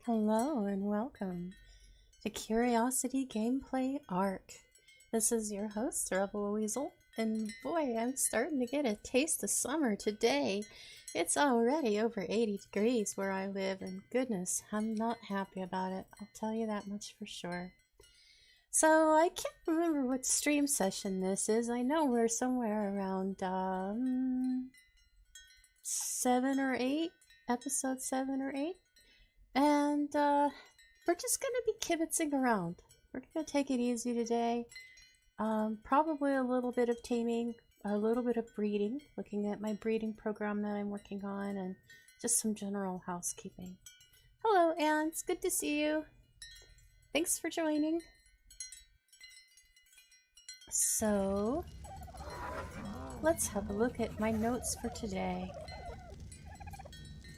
Hello and welcome to Curiosity Gameplay ARK. This is your host, Rebelweasel, and boy, I'm starting to get a taste of summer today. It's already over 80 degrees where I live, and goodness, I'm not happy about it. I'll tell you that much for sure. So, I can't remember what stream session this is. I know we're somewhere around, 7 or 8, episode 7 or 8. And we're just going to be kibitzing around. We're going to take it easy today. Probably a little bit of taming, a little bit of breeding, looking at my breeding program that I'm working on, and just some general housekeeping. Hello, Anne. It's good to see you. Thanks for joining. So, let's have a look at my notes for today.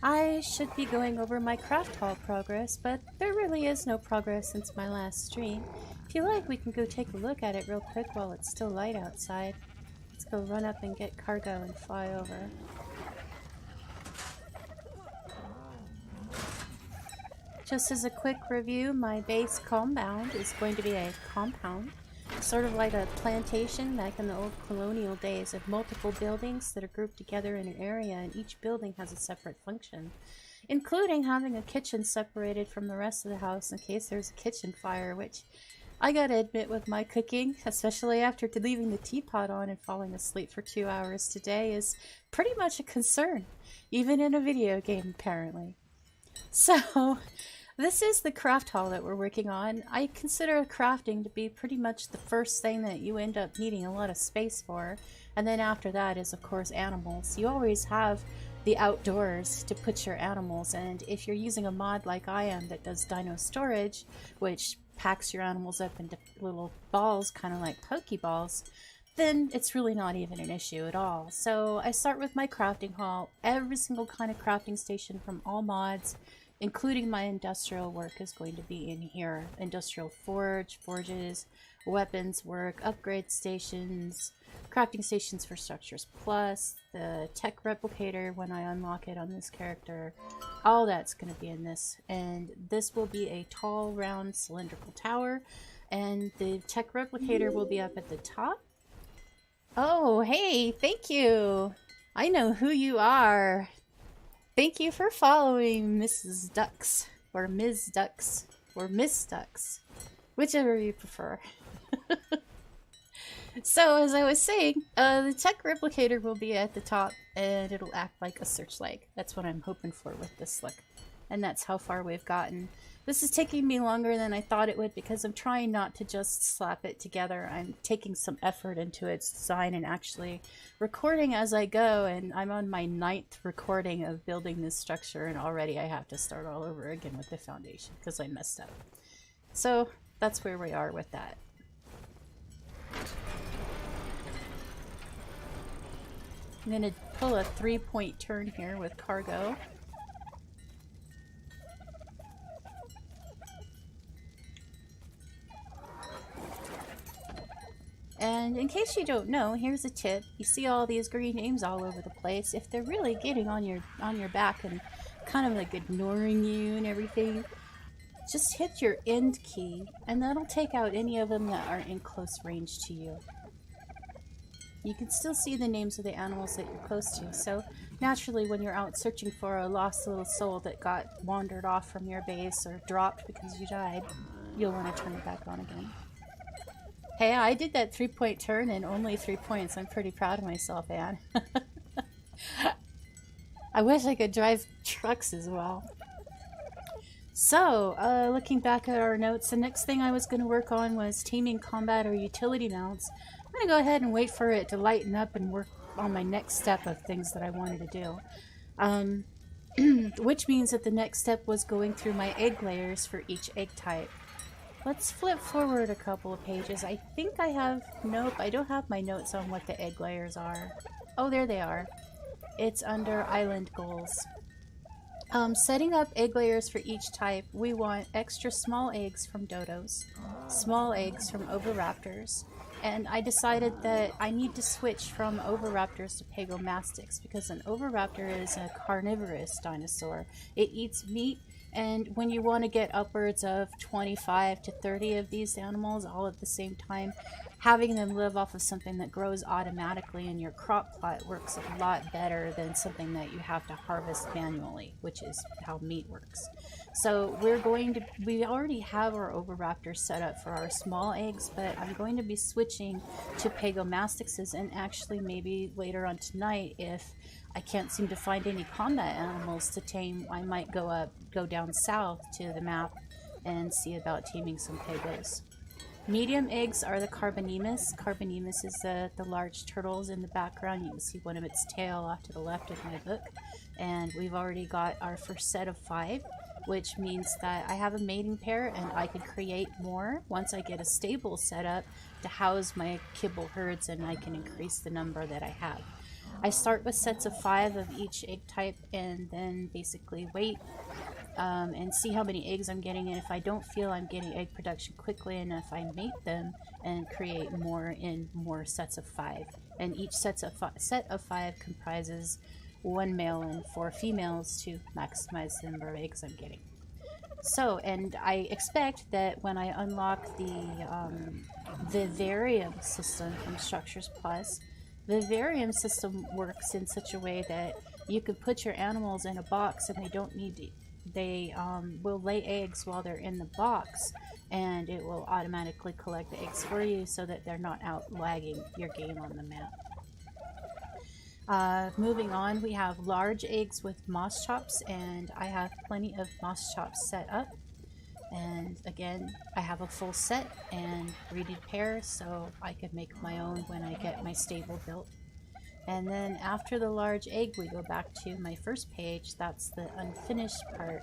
I should be going over my Crafthall progress, but there really is no progress since my last stream. If you like, we can go take a look at it real quick while it's still light outside. Let's go run up and get cargo and fly over. Just as a quick review, my base compound is going to be a compound. Sort of like a plantation back in the old colonial days of multiple buildings that are grouped together in an area, and each building has a separate function, including having a kitchen separated from the rest of the house in case there's a kitchen fire, which I gotta admit with my cooking, especially after leaving the teapot on and falling asleep for 2 hours today, is pretty much a concern, even in a video game apparently. So this is the Crafthall that we're working on. I consider crafting to be pretty much the first thing that you end up needing a lot of space for. And then after that is, of course, animals. You always have the outdoors to put your animals, and if you're using a mod like I am that does dino storage, which packs your animals up into little balls, kind of like Pokeballs, then it's really not even an issue at all. So I start with my crafting hall. Every single kind of crafting station from all mods, including my industrial work, is going to be in here. Industrial forges, weapons work, upgrade stations, crafting stations for structures plus, the tech replicator when I unlock it on this character. All that's going to be in this. And this will be a tall, round, cylindrical tower. And the tech replicator will be up at the top. Oh, hey, thank you. I know who you are. Thank you for following Mrs. Ducks, or Ms. Ducks, or Miss Ducks, whichever you prefer. So, as I was saying, the tech replicator will be at the top, and it'll act like a searchlight. That's what I'm hoping for with this look. And that's how far we've gotten. This is taking me longer than I thought it would because I'm trying not to just slap it together. I'm taking some effort into its design and actually recording as I go, and I'm on my 9th recording of building this structure, and already I have to start all over again with the foundation because I messed up. So that's where we are with that. I'm going to pull a 3-point turn here with cargo. And in case you don't know, here's a tip. You see all these green names all over the place. If they're really getting on your back and kind of like ignoring you and everything, just hit your end key and that'll take out any of them that aren't in close range to you. You can still see the names of the animals that you're close to, so naturally when you're out searching for a lost little soul that got wandered off from your base or dropped because you died, you'll want to turn it back on again. Hey, I did that 3-point turn in only 3 points. I'm pretty proud of myself, Anne. I wish I could drive trucks as well. So, looking back at our notes, the next thing I was going to work on was taming combat or utility mounts. I'm going to go ahead and wait for it to lighten up and work on my next step of things that I wanted to do. Which means that the next step was going through my egg layers for each egg type. Let's flip forward a couple of pages. I think I have... Nope, I don't have my notes on what the egg layers are. Oh, there they are. It's under island goals. Setting up egg layers for each type, we want extra small eggs from dodos, small eggs from oviraptors, and I decided that I need to switch from oviraptors to pagomastics because an oviraptor is a carnivorous dinosaur. It eats meat And when you want to get upwards of 25 to 30 of these animals all at the same time, having them live off of something that grows automatically in your crop plot works a lot better than something that you have to harvest manually, which is how meat works. So we already have our oviraptors set up for our small eggs, but I'm going to be switching to pagomastixes, and actually maybe later on tonight, if I can't seem to find any combat animals to tame, I might go down south to the map and see about taming some pagos. Medium eggs are the carbonemus. Carbonemus is the large turtles in the background. You can see one of its tail off to the left of my book. And we've already got our first set of 5, which means that I have a mating pair and I can create more once I get a stable set up to house my kibble herds, and I can increase the number that I have. I start with sets of 5 of each egg type and then basically wait and see how many eggs I'm getting, and if I don't feel I'm getting egg production quickly enough, I mate them and create more in more sets of 5. And each set of 5 comprises 1 male and 4 females to maximize the number of eggs I'm getting. So, and I expect that when I unlock the vivarium system from Structures Plus, the vivarium system works in such a way that you could put your animals in a box and they don't need to, they will lay eggs while they're in the box, and it will automatically collect the eggs for you so that they're not out lagging your game on the map. Moving on, we have large eggs with moss chops, and I have plenty of moss chops set up. And again, I have a full set and breeded pairs, so I could make my own when I get my stable built. And then after the large egg, we go back to my first page. That's the unfinished part.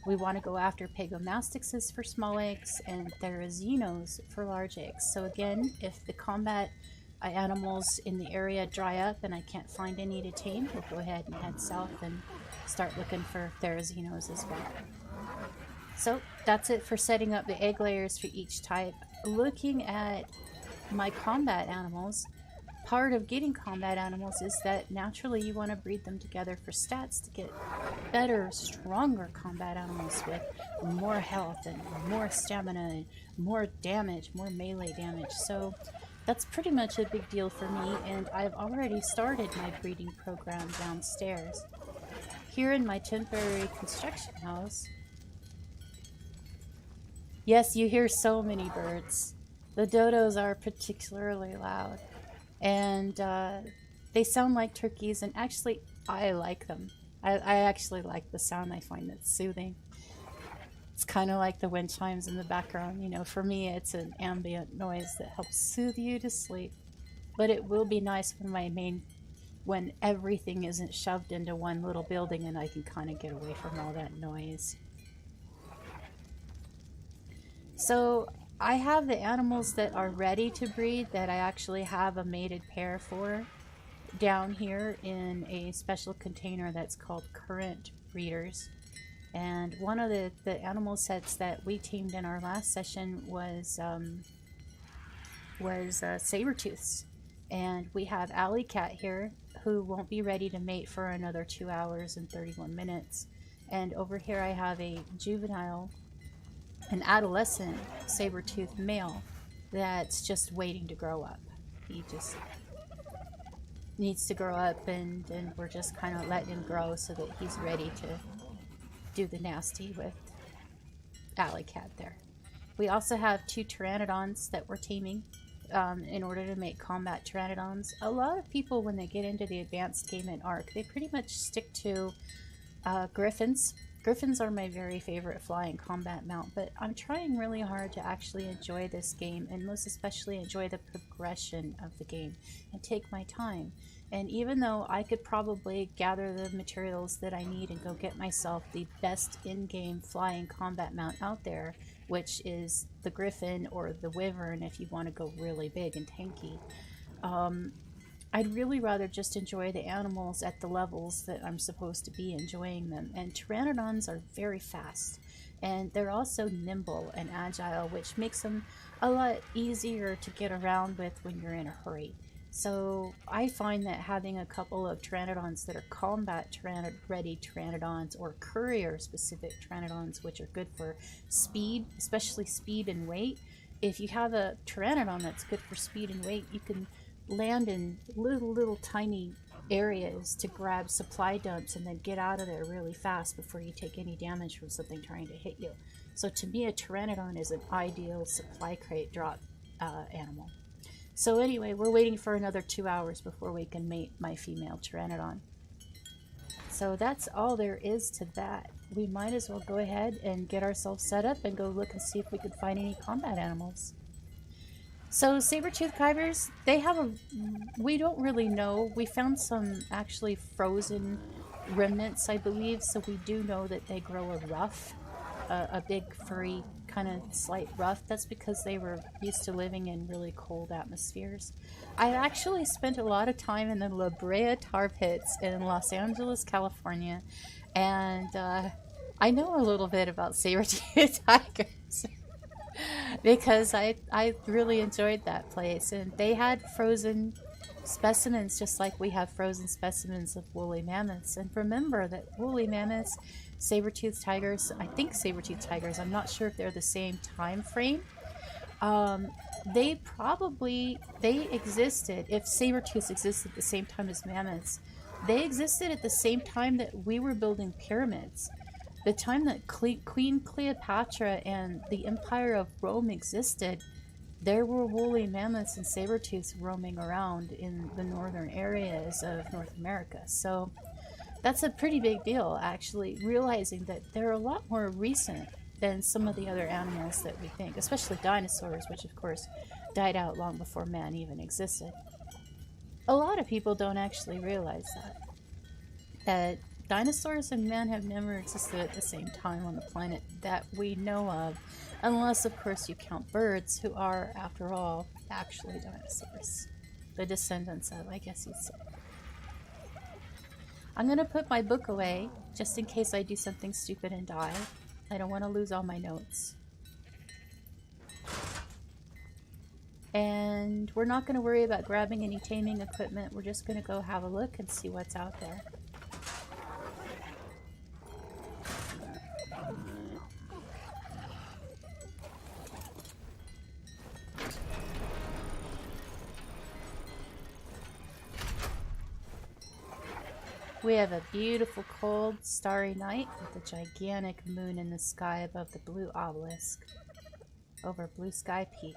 We want to go after pagomastixes for small eggs and therizzinos for large eggs. So again, if the combat animals in the area dry up and I can't find any to tame, we'll go ahead and head south and start looking for therizzinos as well. So that's it for setting up the egg layers for each type. Looking at my combat animals, part of getting combat animals is that naturally you want to breed them together for stats to get better, stronger combat animals with more health and more stamina and more damage, more melee damage. So that's pretty much a big deal for me, and I've already started my breeding program downstairs. Here in my temporary construction house, yes, you hear so many birds. The dodos are particularly loud. And they sound like turkeys, and actually I like them. I actually like the sound. I find it soothing. It's kind of like the wind chimes in the background. You know, for me it's an ambient noise that helps soothe you to sleep. But it will be nice when everything isn't shoved into one little building and I can kind of get away from all that noise. So I have the animals that are ready to breed that I actually have a mated pair for down here in a special container that's called Current Breeders. And one of the animal sets that we tamed in our last session was saber-tooths. And we have Alley Cat here, who won't be ready to mate for another 2 hours and 31 minutes. And over here I have an adolescent saber-tooth male that's just waiting to grow up. He just needs to grow up, and we're just kind of letting him grow so that he's ready to do the nasty with Alley Cat there. We also have 2 pteranodons that we're taming in order to make combat pteranodons. A lot of people, when they get into the advanced game in ARK, they pretty much stick to griffins. Griffins are my very favorite flying combat mount, but I'm trying really hard to actually enjoy this game, and most especially enjoy the progression of the game and take my time. And even though I could probably gather the materials that I need and go get myself the best in-game flying combat mount out there, which is the Griffin or the Wyvern if you want to go really big and tanky, I'd really rather just enjoy the animals at the levels that I'm supposed to be enjoying them. And pteranodons are very fast, and they're also nimble and agile, which makes them a lot easier to get around with when you're in a hurry. So I find that having a couple of pteranodons that are combat ready pteranodons, or courier specific pteranodons, which are good for speed, especially speed and weight. If you have a pteranodon that's good for speed and weight, you can land in little tiny areas to grab supply dumps and then get out of there really fast before you take any damage from something trying to hit you. So to me, a pteranodon is an ideal supply crate drop animal. So anyway, we're waiting for another 2 hours before we can mate my female pteranodon. So that's all there is to that. We might as well go ahead and get ourselves set up and go look and see if we could find any combat animals. So saber-toothed kibers, they have a... we don't really know. We found some actually frozen remnants, I believe, so we do know that they grow a ruff. A big furry kind of slight ruff. That's because they were used to living in really cold atmospheres. I actually spent a lot of time in the La Brea tar pits in Los Angeles, California, and I know a little bit about saber-toothed tigers because I really enjoyed that place, and they had frozen specimens just like we have frozen specimens of woolly mammoths. And remember that woolly mammoths, saber-toothed tigers, I think saber-toothed tigers, I'm not sure if they're the same time frame. They existed, if saber-tooths existed at the same time as mammoths, they existed at the same time that we were building pyramids. The time that Queen Cleopatra and the Empire of Rome existed, there were woolly mammoths and saber-tooths roaming around in the northern areas of North America. So that's a pretty big deal, actually, realizing that they're a lot more recent than some of the other animals that we think, especially dinosaurs, which of course died out long before man even existed. A lot of people don't actually realize that dinosaurs and man have never existed at the same time on the planet that we know of, unless of course you count birds, who are, after all, actually dinosaurs. The descendants of, I guess you'd say. I'm gonna put my book away, just in case I do something stupid and die. I don't want to lose all my notes. And we're not going to worry about grabbing any taming equipment. We're just going to go have a look and see what's out there. We have a beautiful, cold, starry night with a gigantic moon in the sky above the blue obelisk over Blue Sky Peak.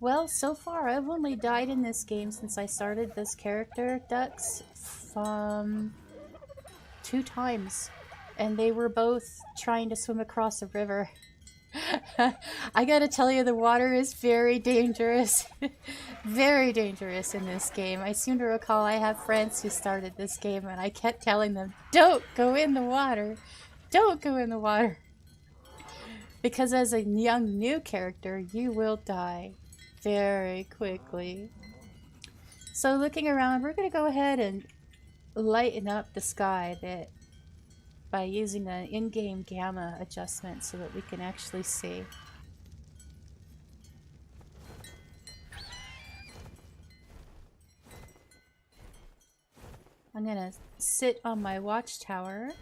Well, so far I've only died in this game since I started this character, Ducks, 2 times. And they were both trying to swim across a river. I gotta tell you, the water is very dangerous. Very dangerous in this game. I seem to recall I have friends who started this game and I kept telling them, don't go in the water. Don't go in the water. Because as a young new character, you will die very quickly. So looking around, we're gonna go ahead and lighten up the sky a bit by using an in-game gamma adjustment so that we can actually see. I'm gonna sit on my watchtower,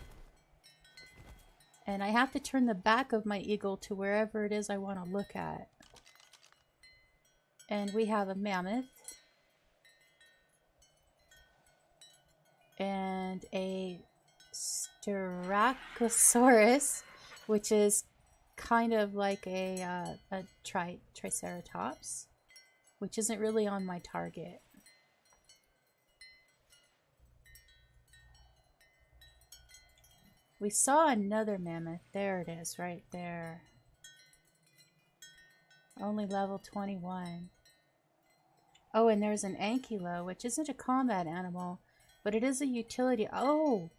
and I have to turn the back of my eagle to wherever it is I want to look at. And we have a mammoth and a Styracosaurus, which is kind of like a Triceratops, which isn't really on my target. We saw another mammoth. There it is, right there. Only level 21. Oh, and there's an ankylo, which isn't a combat animal, but it is a utility. Oh,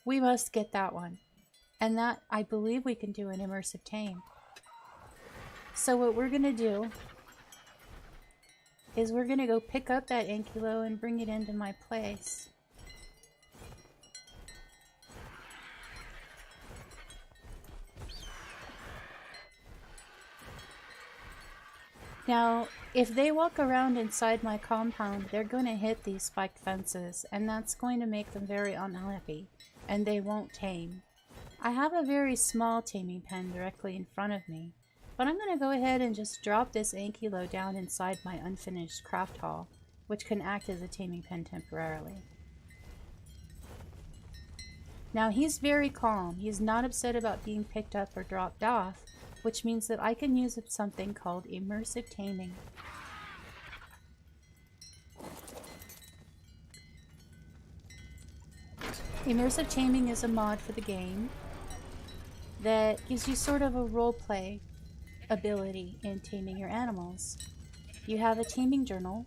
we must get that one. And that, I believe we can do an immersive tame. So what we're going to do is we're going to go pick up that ankylo and bring it into my place. Now, if they walk around inside my compound, they're going to hit these spiked fences, and that's going to make them very unhappy, and they won't tame. I have a very small taming pen directly in front of me, but I'm going to go ahead and just drop this ankylo down inside my unfinished craft hall, which can act as a taming pen temporarily. Now he's very calm. He's not upset about being picked up or dropped off, which means that I can use something called Immersive Taming. Immersive Taming is a mod for the game that gives you sort of a roleplay ability in taming your animals. You have a taming journal,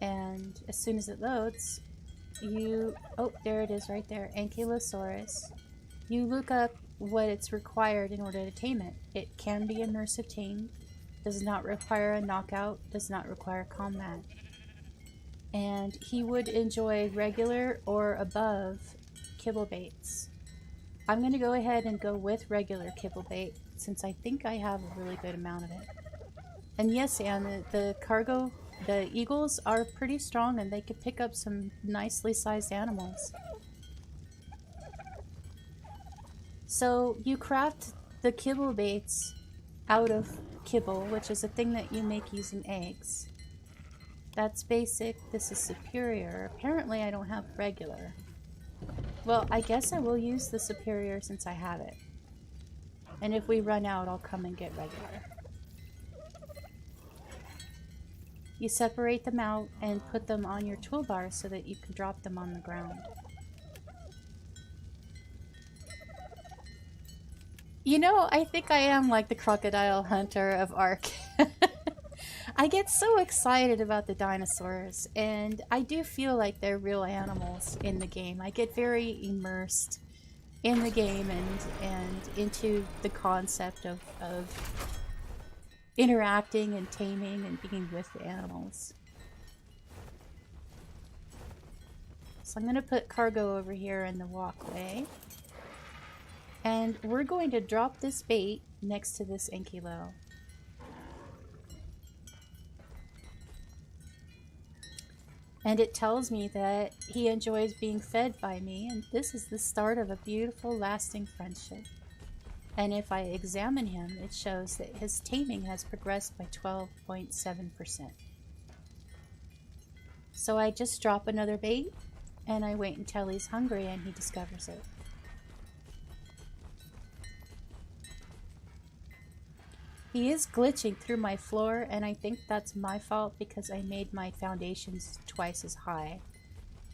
and as soon as it loads, oh, there it is right there, ankylosaurus. You look up what it's required in order to tame it. It can be immersive tamed, does not require a knockout, does not require combat. And he would enjoy regular or above kibble baits. I'm going to go ahead and go with regular kibble bait since I think I have a really good amount of it. And yes, Anne, the eagles are pretty strong and they could pick up some nicely sized animals. So you craft the kibble baits out of kibble, which is a thing that you make using eggs. That's basic. This is superior. Apparently I don't have regular. Well, I guess I will use the superior since I have it. And if we run out, I'll come and get regular. You separate them out and put them on your toolbar so that you can drop them on the ground. You know, I think I am like the crocodile hunter of ARK. I get so excited about the dinosaurs, and I do feel like they're real animals in the game. I get very immersed in the game and into the concept of interacting and taming and being with the animals. So I'm going to put cargo over here in the walkway. And we're going to drop this bait next to this ankylo. And it tells me that he enjoys being fed by me, and this is the start of a beautiful, lasting friendship. And if I examine him, it shows that his taming has progressed by 12.7%. So I just drop another bait, and I wait until he's hungry and he discovers it. He is glitching through my floor, and I think that's my fault because I made my foundations twice as high.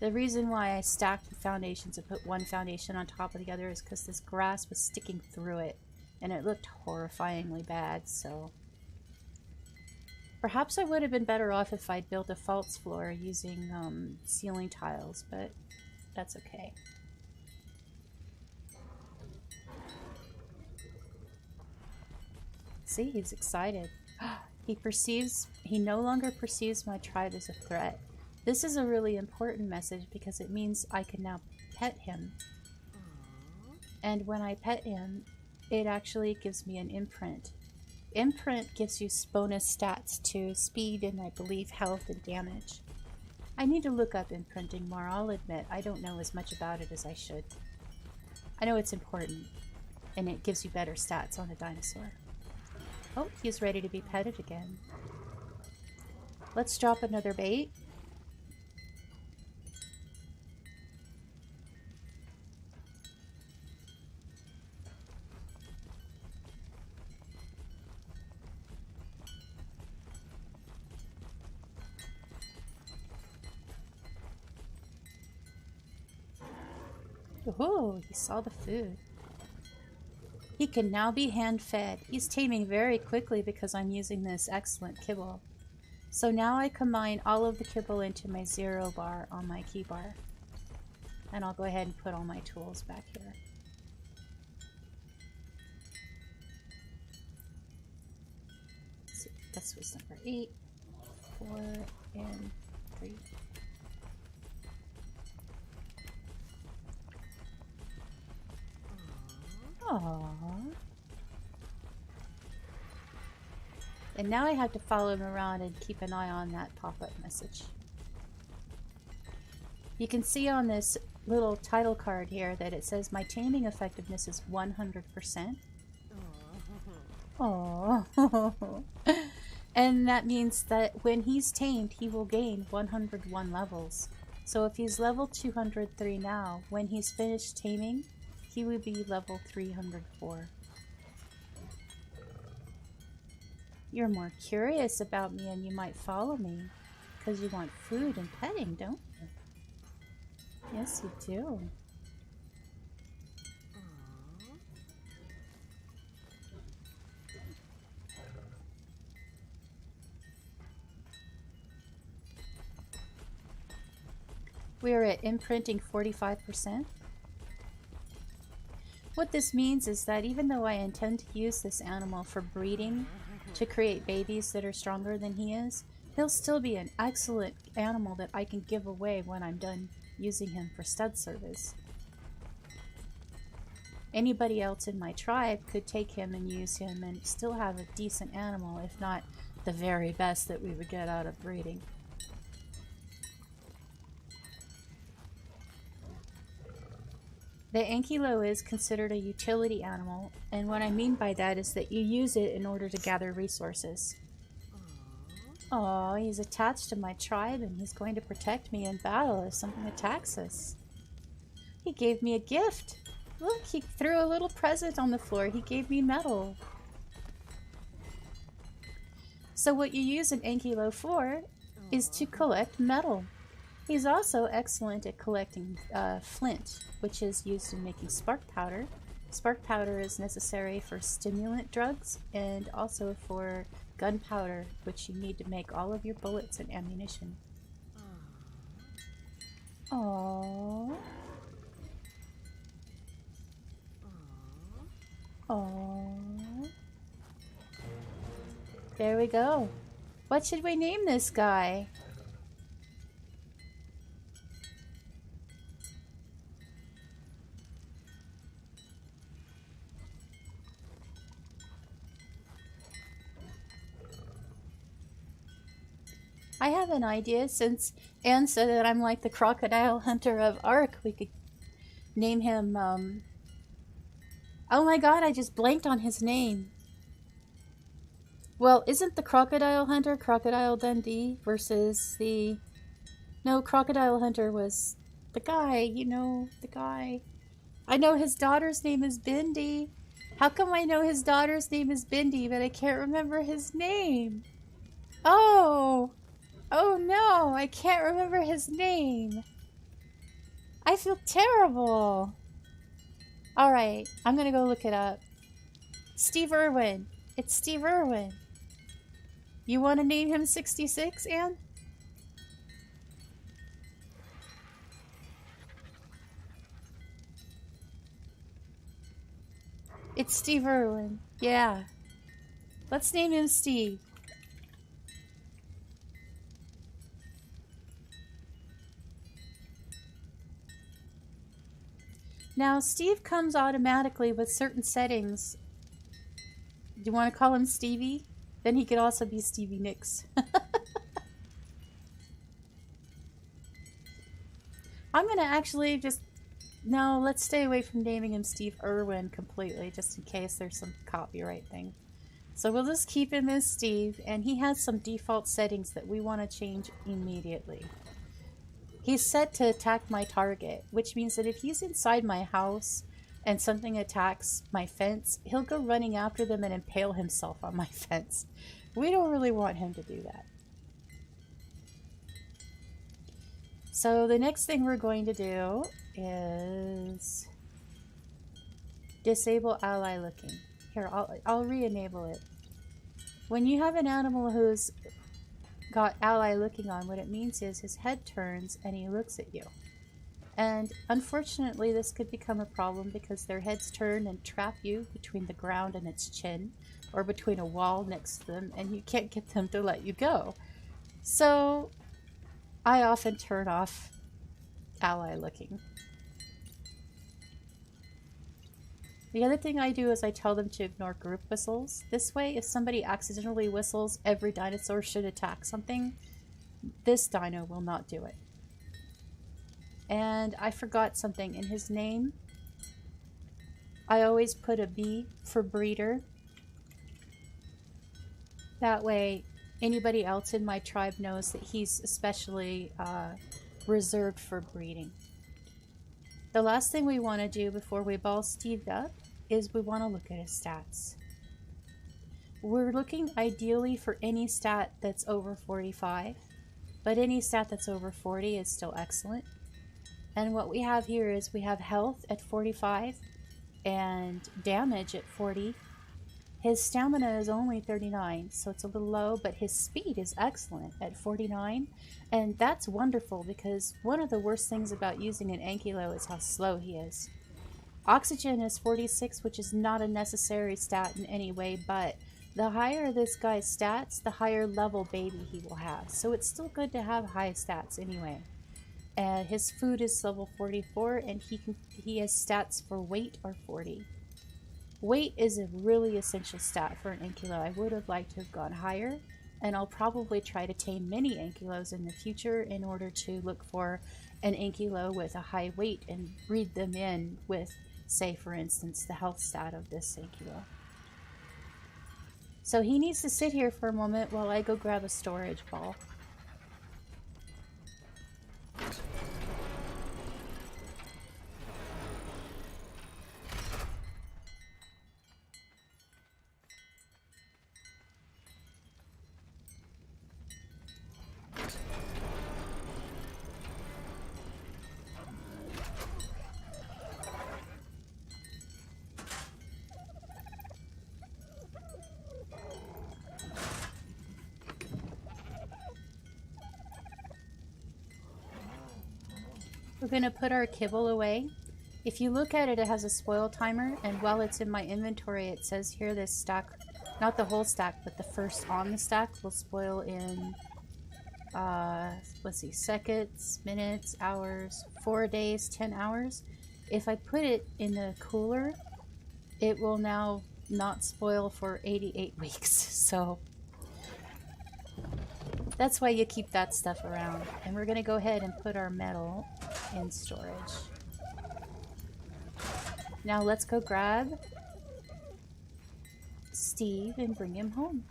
The reason why I stacked the foundations and put one foundation on top of the other is because this grass was sticking through it, and it looked horrifyingly bad, so... Perhaps I would have been better off if I'd built a false floor using ceiling tiles, but that's okay. See, he's excited. He no longer perceives my tribe as a threat. This is a really important message because it means I can now pet him. And when I pet him, it actually gives me an imprint. Imprint gives you bonus stats to speed and I believe health and damage. I need to look up imprinting more, I'll admit. I don't know as much about it as I should. I know it's important, and it gives you better stats on a dinosaur. Oh, he's ready to be petted again. Let's drop another bait. Oh, he saw the food. He can now be hand-fed. He's taming very quickly because I'm using this excellent kibble. So now I combine all of the kibble into my 0 bar on my key bar. And I'll go ahead and put all my tools back here. Let's see, this was number 8, 4, and 3. Aww. And now I have to follow him around and keep an eye on that pop-up message. You can see on this little title card here that it says my taming effectiveness is 100%. Aww. And that means that when he's tamed, he will gain 101 levels. So if he's level 203 now, when he's finished taming, he will be level 304. You're more curious about me and you might follow me because you want food and petting, don't you? Yes, you do. We are at imprinting 45%. What this means is that even though I intend to use this animal for breeding to create babies that are stronger than he is, he'll still be an excellent animal that I can give away when I'm done using him for stud service. Anybody else in my tribe could take him and use him and still have a decent animal, if not the very best that we would get out of breeding. The ankylo is considered a utility animal, and what I mean by that is that you use it in order to gather resources. Oh, he's attached to my tribe and he's going to protect me in battle if something attacks us. He gave me a gift. Look, he threw a little present on the floor. He gave me metal. So what you use an ankylo for is to collect metal. He's also excellent at collecting flint, which is used in making spark powder. Spark powder is necessary for stimulant drugs and also for gunpowder, which you need to make all of your bullets and ammunition. Aww. Aww. There we go. What should we name this guy? I have an idea. Since Anne said that I'm like the crocodile hunter of ARK, we could name him, oh my god, I just blanked on his name. Well, isn't the crocodile hunter Crocodile Dundee versus the... No, Crocodile Hunter was the guy, you know, the guy. I know his daughter's name is Bindi. How come I know his daughter's name is Bindi, but I can't remember his name? Oh! Oh no, I can't remember his name. I feel terrible. Alright, I'm gonna go look it up. Steve Irwin. It's Steve Irwin. You want to name him 66, Anne? It's Steve Irwin. Yeah. Let's name him Steve. Now, Steve comes automatically with certain settings. Do you want to call him Stevie? Then he could also be Stevie Nicks. I'm going to actually just... No, let's stay away from naming him Steve Irwin completely, just in case there's some copyright thing. So we'll just keep him as Steve, and he has some default settings that we want to change immediately. He's set to attack my target, which means that if he's inside my house and something attacks my fence, he'll go running after them and impale himself on my fence. We don't really want him to do that. So the next thing we're going to do is disable ally looking. Here, I'll re-enable it. When you have an animal who's got ally looking on, what it means is his head turns and he looks at you. And unfortunately this could become a problem because their heads turn and trap you between the ground and its chin, or between a wall next to them, and you can't get them to let you go. So I often turn off ally looking. The other thing I do is I tell them to ignore group whistles. This way, if somebody accidentally whistles, every dinosaur should attack something. This dino will not do it. And I forgot something in his name. I always put a B for breeder. That way, anybody else in my tribe knows that he's especially reserved for breeding. The last thing we want to do before we ball Steve up is we want to look at his stats. We're looking ideally for any stat that's over 45, but any stat that's over 40 is still excellent. And what we have here is we have health at 45 and damage at 40. His stamina is only 39, so it's a little low, but his speed is excellent at 49. And that's wonderful because one of the worst things about using an ankylo is how slow he is. Oxygen is 46, which is not a necessary stat in any way, but the higher this guy's stats, the higher level baby he will have. So it's still good to have high stats anyway. And his food is level 44, and he has stats for weight or 40. Weight is a really essential stat for an ankylo. I would have liked to have gone higher, and I'll probably try to tame many ankylos in the future in order to look for an ankylo with a high weight and breed them in with, say for instance, the health stat of this ankylo. So he needs to sit here for a moment while I go grab a storage ball. We're going to put our kibble away. If you look at it, it has a spoil timer, and while it's in my inventory, it says here this stack, not the whole stack, but the first on the stack will spoil in, let's see, seconds, minutes, hours, 4 days, 10 hours. If I put it in the cooler, it will now not spoil for 88 weeks, so that's why you keep that stuff around. And we're going to go ahead and put our metal in storage. Now let's go grab Steve and bring him home.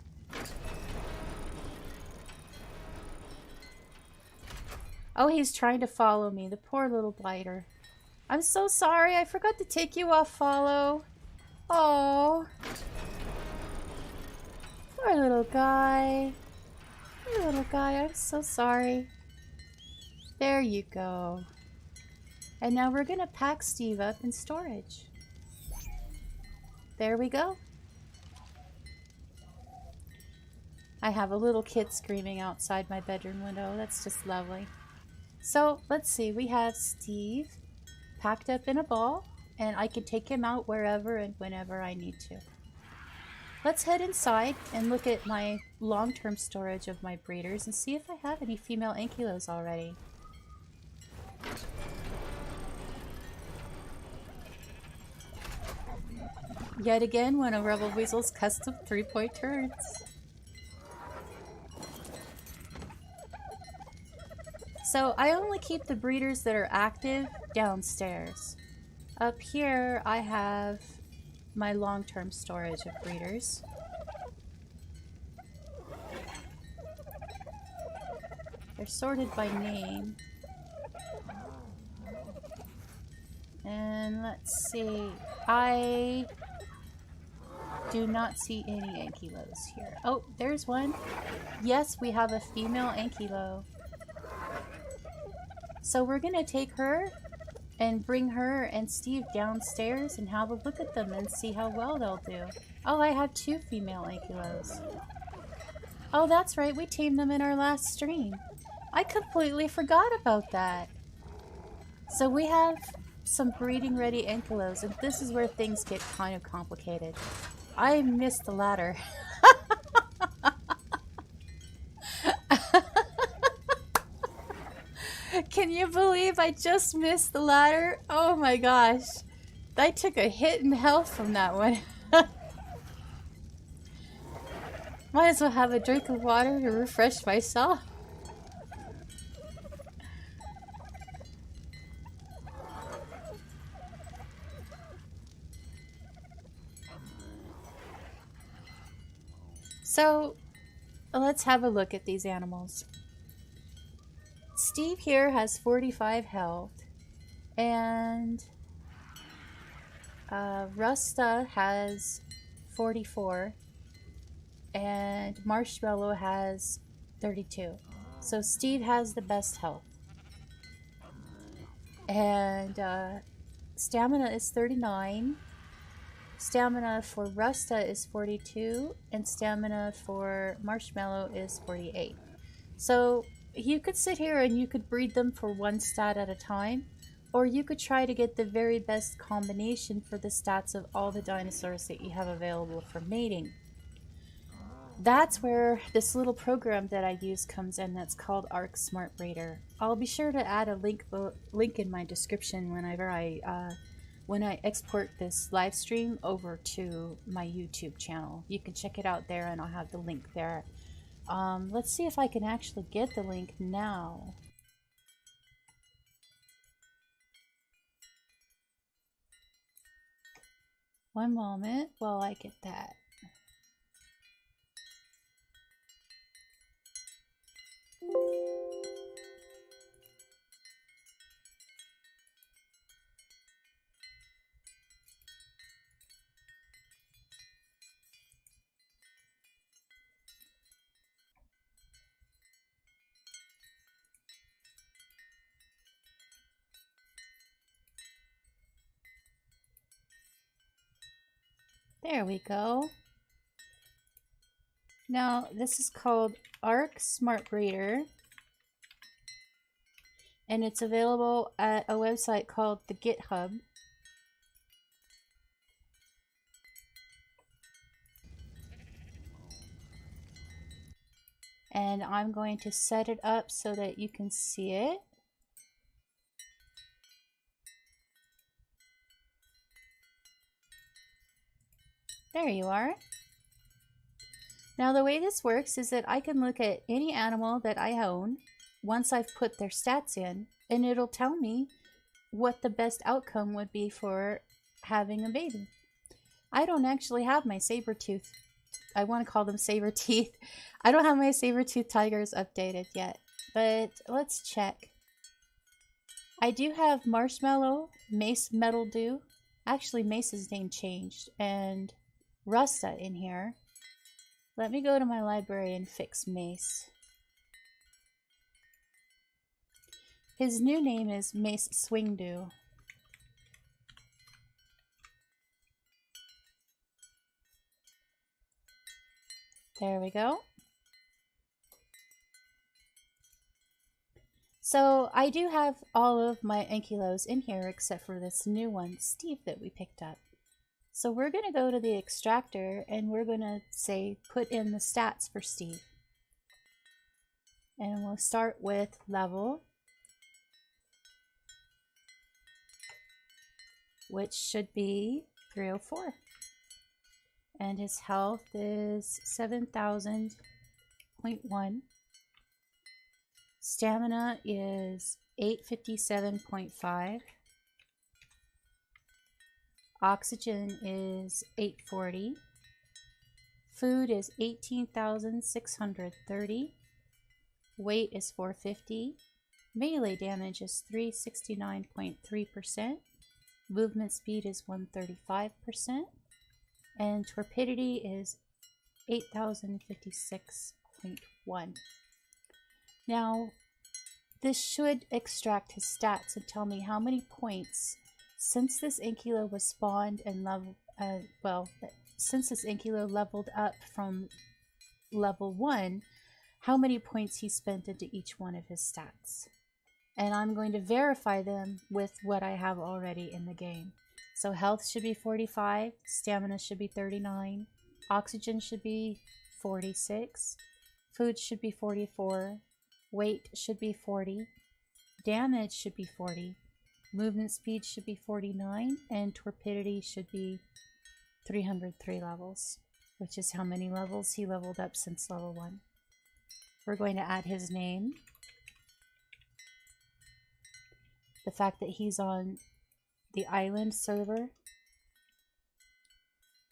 Oh, he's trying to follow me, the poor little blighter. I'm so sorry, I forgot to take you off follow. Oh, poor little guy. Poor little guy, I'm so sorry. There you go. And now we're gonna pack Steve up in storage. There we go. I have a little kid screaming outside my bedroom window. That's just lovely. So let's see, we have Steve packed up in a ball, and I can take him out wherever and whenever I need to. Let's head inside and look at my long-term storage of my breeders and see if I have any female ankylos already. Yet again, one of Rebelweasel's custom 3-point turrets. So I only keep the breeders that are active downstairs. Up here I have my long-term storage of breeders. They're sorted by name. And let's see, I do not see any ankylos here. Oh, there's one. Yes, we have a female ankylo. So we're gonna take her and bring her and Steve downstairs and have a look at them and see how well they'll do. Oh, I have 2 female ankylos. Oh, that's right, we tamed them in our last stream. I completely forgot about that. So we have some breeding ready ankylos, and this is where things get kind of complicated. I missed the ladder. Can you believe I just missed the ladder? Oh my gosh. I took a hit in health from that one. Might as well have a drink of water to refresh myself. So, let's have a look at these animals. Steve here has 45 health, and Rusta has 44, and Marshmallow has 32. So Steve has the best health. And stamina is 39. Stamina for Rusta is 42, and stamina for Marshmallow is 48. So you could sit here and you could breed them for one stat at a time, or you could try to get the very best combination for the stats of all the dinosaurs that you have available for mating. That's where this little program that I use comes in, that's called ARK SmartBreeder. I'll be sure to add a link in my description whenever when I export this live stream over to my YouTube channel. You can check it out there, and I'll have the link there. Let's see if I can actually get the link now. One moment while I get that. There we go. Now, this is called ARK SmartBreeder, and it's available at a website called the GitHub. And I'm going to set it up so that you can see it. There you are. Now the way this works is that I can look at any animal that I own once I've put their stats in, and it'll tell me what the best outcome would be for having a baby. I don't actually have my saber-tooth. I want to call them saber-teeth. I don't have my saber-tooth tigers updated yet, but let's check. I do have Marshmallow, Mace Metal Dew. Actually, Mace's name changed, and Rusta in here. Let me go to my library and fix Mace. His new name is Mace Swingdew. There we go. So I do have all of my ankylos in here except for this new one, Steve, that we picked up. So we're going to go to the extractor and we're going to say put in the stats for Steve. And we'll start with level, which should be 304. And his health is 7,000.1. Stamina is 857.5. Oxygen is 840. Food is 18,630. Weight is 450. Melee damage is 369.3%. Movement speed is 135%. And torpidity is 8,056.1. Now, this should extract his stats and tell me how many points, since this ankylo was spawned and since this ankylo leveled up from level 1, how many points he spent into each one of his stats. And I'm going to verify them with what I have already in the game. So health should be 45, stamina should be 39, oxygen should be 46, food should be 44, weight should be 40, damage should be 40, Movement speed should be 49, and torpidity should be 303 levels, which is how many levels he leveled up since level 1. We're going to add his name. The fact that he's on the island server,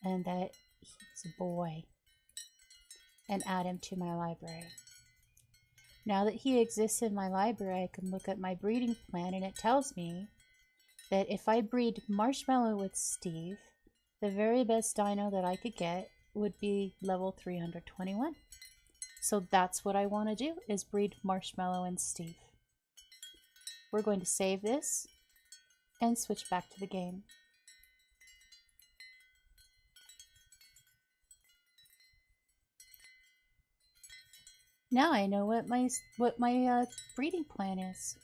and that he's a boy, and add him to my library. Now that he exists in my library, I can look at my breeding plan, and it tells me that if I breed Marshmallow with Steve, the very best dino that I could get would be level 321. So that's what I want to do, is breed Marshmallow and Steve. We're going to save this and switch back to the game. Now I know what my breeding plan is.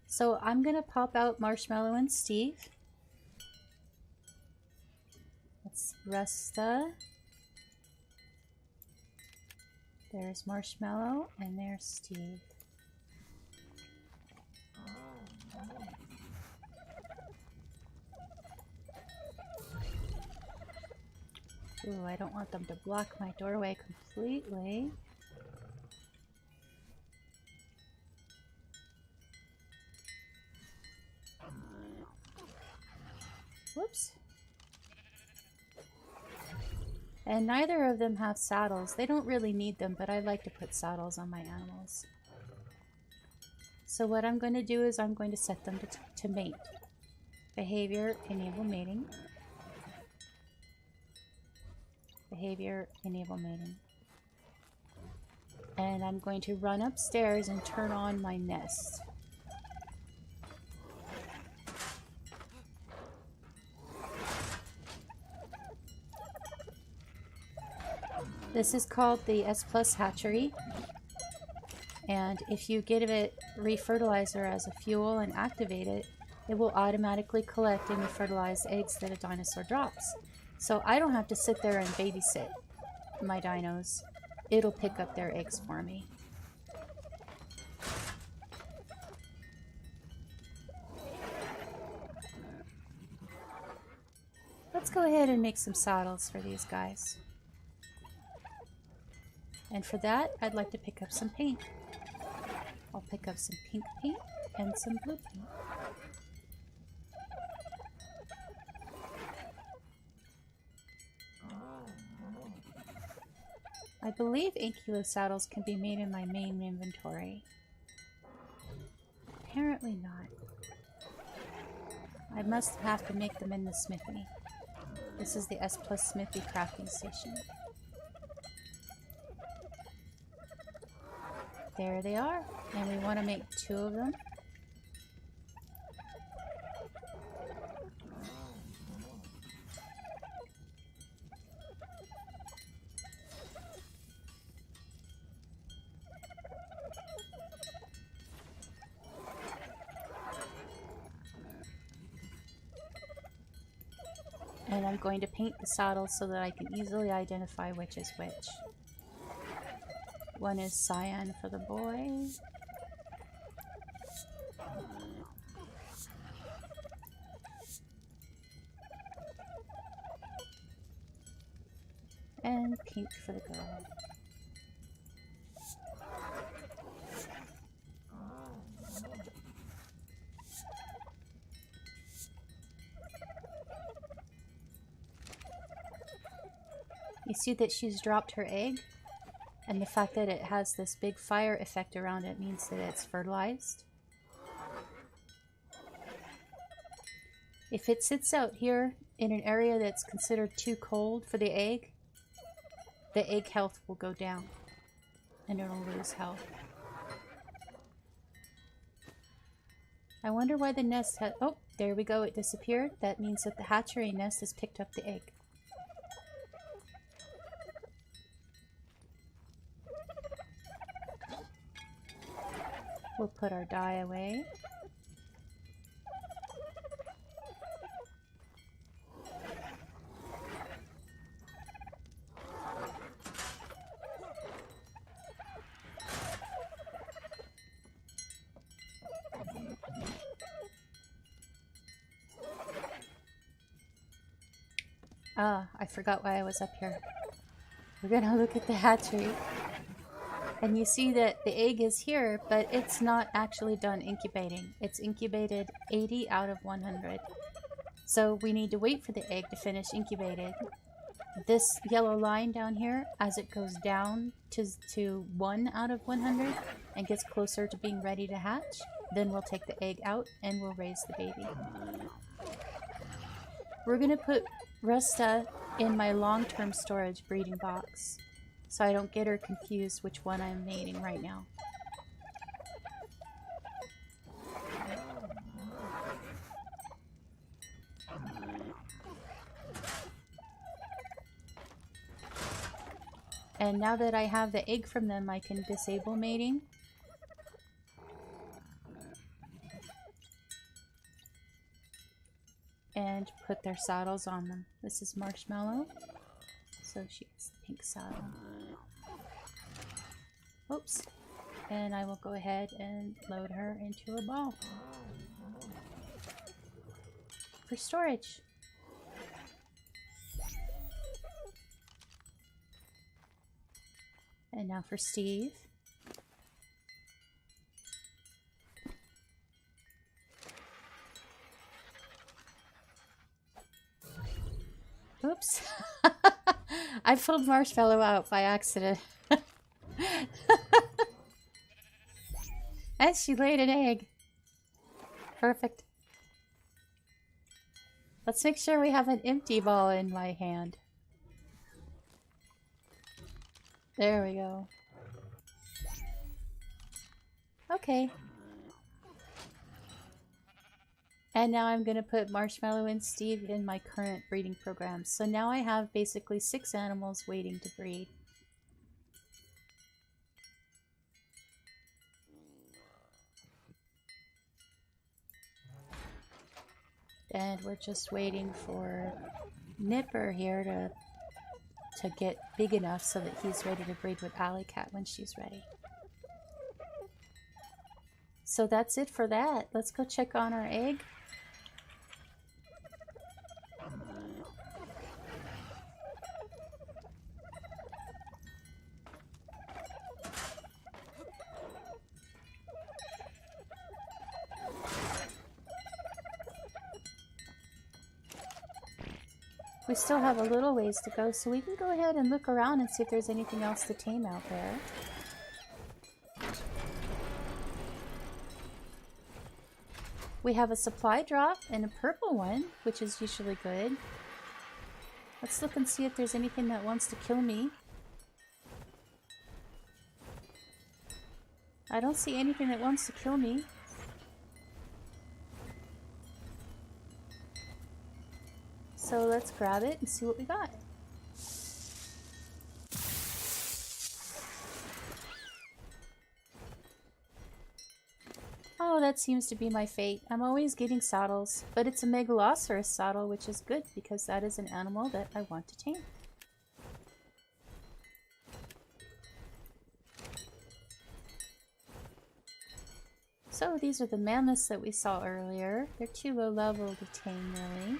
So I'm gonna pop out Marshmallow and Steve. That's Resta. There's Marshmallow and there's Steve. Ooh, I don't want them to block my doorway completely. Whoops. And neither of them have saddles. They don't really need them, but I like to put saddles on my animals. So what I'm going to do is I'm going to set them to mate. Behavior, enable mating. Behavior, enable mating. And I'm going to run upstairs and turn on my nest. This is called the S+ hatchery, and if you give it refertilizer as a fuel and activate it, it will automatically collect any fertilized eggs that a dinosaur drops. So I don't have to sit there and babysit my dinos. It'll pick up their eggs for me. Let's go ahead and make some saddles for these guys. And for that, I'd like to pick up some paint. I'll pick up some pink paint and some blue paint. I believe ankylo saddles can be made in my main inventory. Apparently not. I must have to make them in the smithy. This is the S+ smithy crafting station. There they are, and we want to make 2 of them. And I'm going to paint the saddles so that I can easily identify which is which. One is cyan for the boy. And pink for the girl. You see that she's dropped her egg? And the fact that it has this big fire effect around it means that it's fertilized. If it sits out here in an area that's considered too cold for the egg health will go down and it'll lose health. I wonder why the nest had... Oh, there we go, it disappeared. That means that the hatchery nest has picked up the egg. We'll put our dye away. Ah, I forgot why I was up here. We're gonna look at the hatchery. And you see that the egg is here, but it's not actually done incubating. It's incubated 80 out of 100. So we need to wait for the egg to finish incubated. This yellow line down here, as it goes down to 1 out of 100 and gets closer to being ready to hatch, then we'll take the egg out and we'll raise the baby. We're going to put Resta in my long-term storage breeding box, so I don't get her confused which one I'm mating right now. And now that I have the egg from them, I can disable mating. And put their saddles on them. This is Marshmallow, so she has the pink saddle. Oops. And I will go ahead and load her into a ball for storage. And now for Steve. Oops. I pulled Marshmallow out by accident. And she laid an egg. Perfect. Let's make sure we have an empty ball in my hand. There we go. Okay. And now I'm going to put Marshmallow and Steve in my current breeding program. So now I have basically 6 animals waiting to breed. And we're just waiting for Nipper here to get big enough so that he's ready to breed with Alley Cat when she's ready. So that's it for that. Let's go check on our egg. We still have a little ways to go, so we can go ahead and look around and see if there's anything else to tame out there. We have a supply drop and a purple one, which is usually good. Let's look and see if there's anything that wants to kill me. I don't see anything that wants to kill me. So let's grab it and see what we got. Oh, that seems to be my fate. I'm always getting saddles, but it's a ankylosaurus saddle, which is good because that is an animal that I want to tame. So these are the mammoths that we saw earlier. They're too low level to tame, really.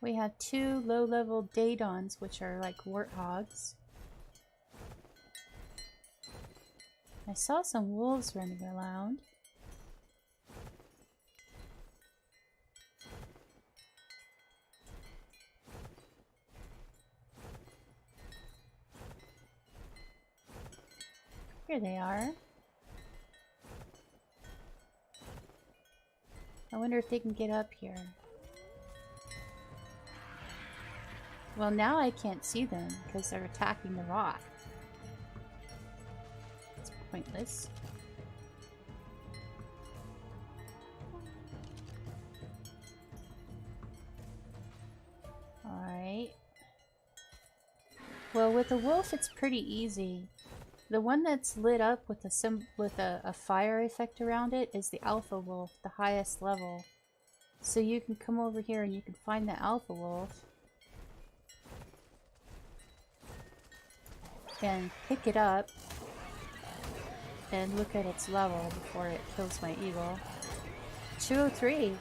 We have 2 low-level Dadons, which are like warthogs. I saw some wolves running around. Here they are. I wonder if they can get up here. Well, now I can't see them because they're attacking the rock. It's pointless. Alright. Well, with the wolf, it's pretty easy. The one that's lit up with a fire effect around it is the alpha wolf, the highest level. So you can come over here and you can find the alpha wolf and pick it up and look at its level before it kills my eagle. 203.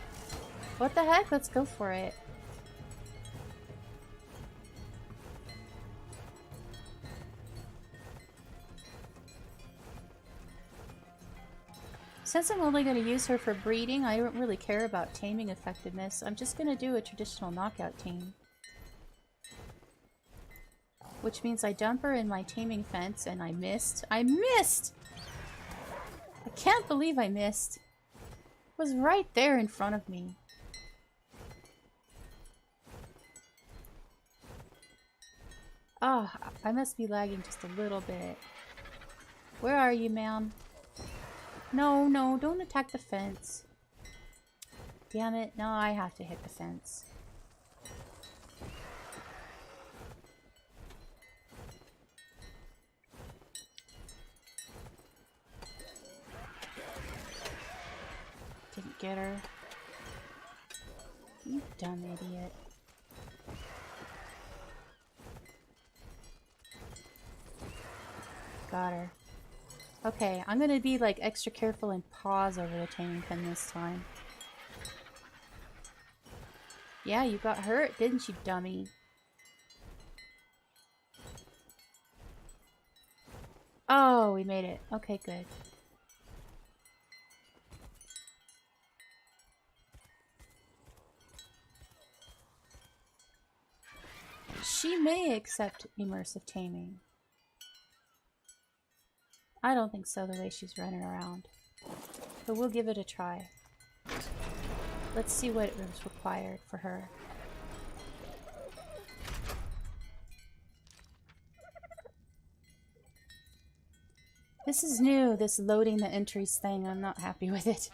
What the heck? Let's go for it. Since I'm only going to use her for breeding, I don't really care about taming effectiveness. I'm just going to do a traditional knockout tame. Which means I dump her in my taming fence and I missed. I missed! I can't believe I missed. It was right there in front of me. Ah, oh, I must be lagging just a little bit. Where are you, ma'am? No, no, don't attack the fence. Damn it, no, I have to hit the fence. Didn't get her. You dumb idiot. Got her. Okay, I'm gonna be like extra careful and pause over the taming pen this time. Yeah, you got hurt, didn't you, dummy? Oh, we made it. Okay, good. She may accept immersive taming. I don't think so, the way she's running around. But we'll give it a try. Let's see what is required for her. This is new, this loading the entries thing. I'm not happy with it.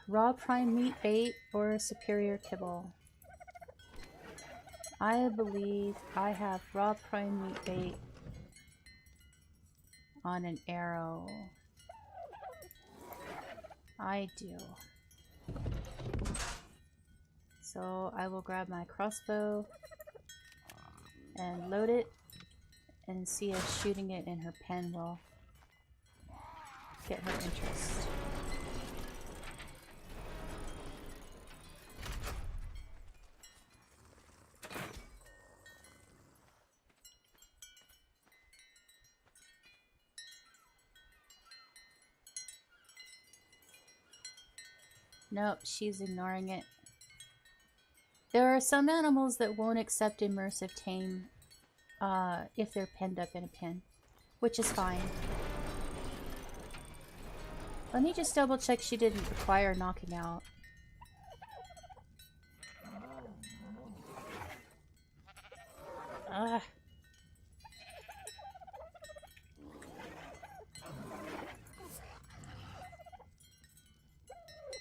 Raw prime meat bait or superior kibble? I believe I have raw prime meat bait on an arrow. I do. So I will grab my crossbow and load it and see if shooting it in her pen will get her interest. Nope, she's ignoring it. There are some animals that won't accept immersive tame if they're penned up in a pen, which is fine. Let me just double check she didn't require knocking out. Ugh.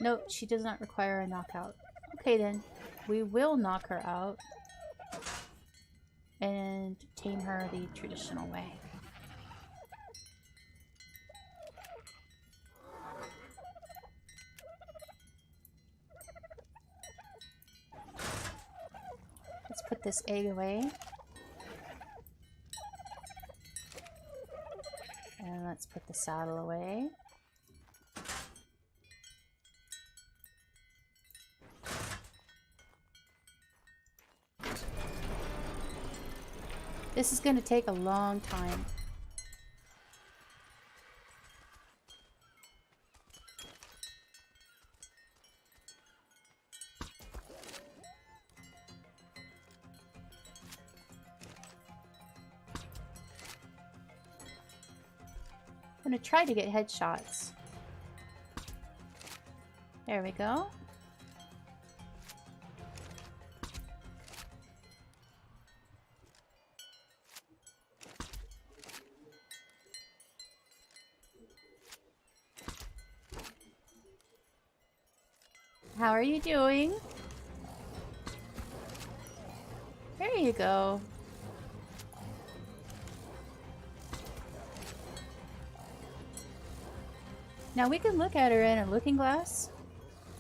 Nope, she does not require a knockout. Okay then, we will knock her out and tame her the traditional way. Let's put this egg away. And let's put the saddle away. This is going to take a long time. I'm going to try to get headshots. There we go. How are you doing? There you go. Now we can look at her in a looking glass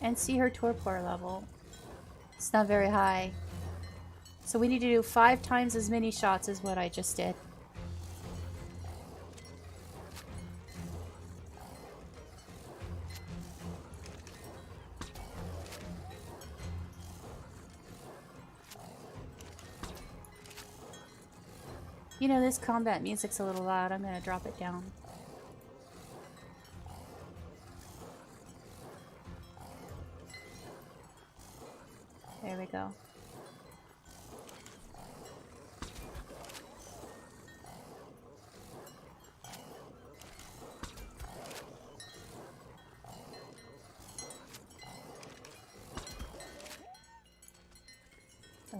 and see her torpor level. It's not very high. So we need to do 5 times as many shots as what I just did. You know, this combat music's a little loud. I'm gonna drop it down. There we go.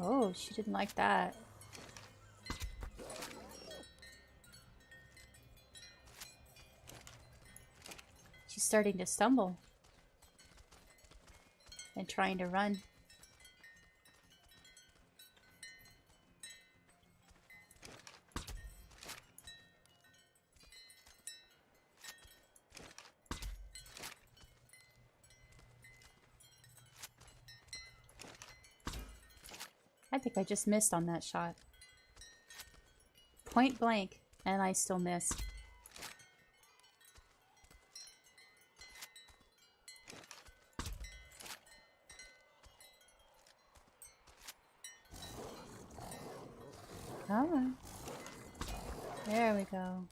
Oh, she didn't like that. She's starting to stumble and trying to run. I think I just missed on that shot. Point blank, and I still missed. Come on. There we go.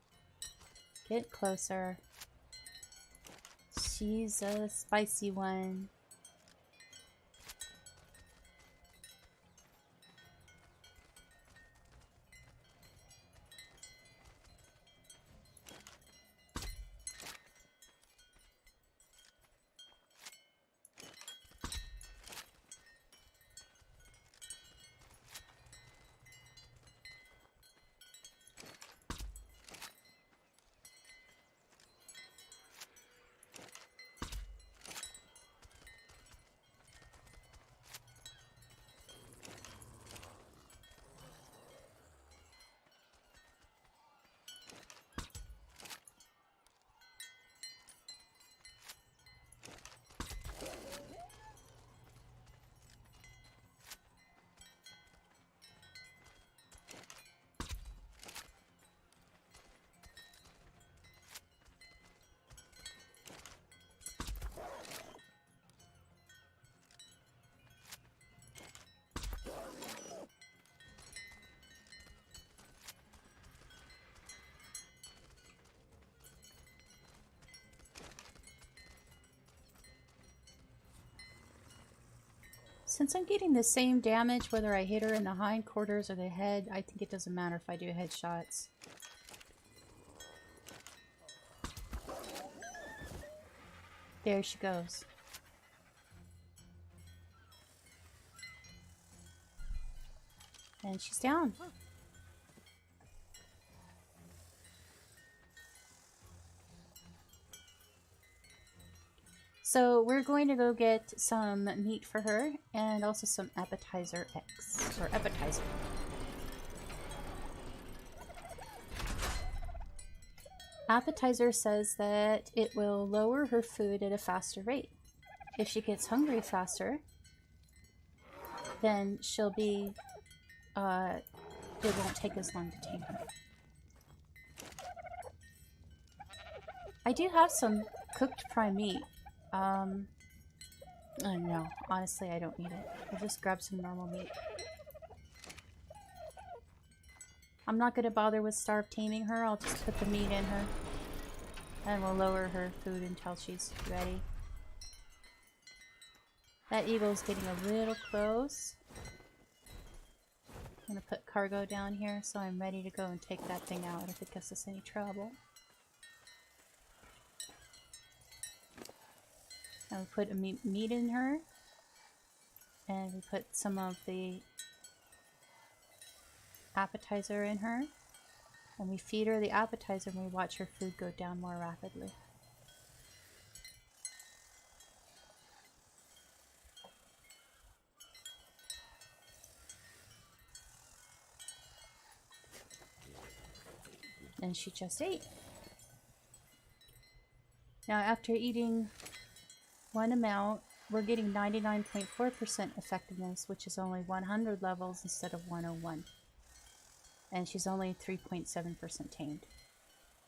Get closer. She's a spicy one. Since I'm getting the same damage whether I hit her in the hindquarters or the head, I think it doesn't matter if I do headshots. There she goes. And she's down. So we're going to go get some meat for her and also some appetizer X, or appetizer. Appetizer says that it will lower her food at a faster rate. If she gets hungry faster, then she'll be, it won't take as long to tame her. I do have some cooked prime meat. No, honestly I don't need it. I'll just grab some normal meat. I'm not going to bother with starve taming her, I'll just put the meat in her. And we'll lower her food until she's ready. That eagle's getting a little close. I'm going to put cargo down here so I'm ready to go and take that thing out if it gives us any trouble. And we put a meat in her, and we put some of the appetizer in her, and we feed her the appetizer and we watch her food go down more rapidly. And she just ate. Now after eating one amount, we're getting 99.4% effectiveness, which is only 100 levels instead of 101. And she's only 3.7% tamed.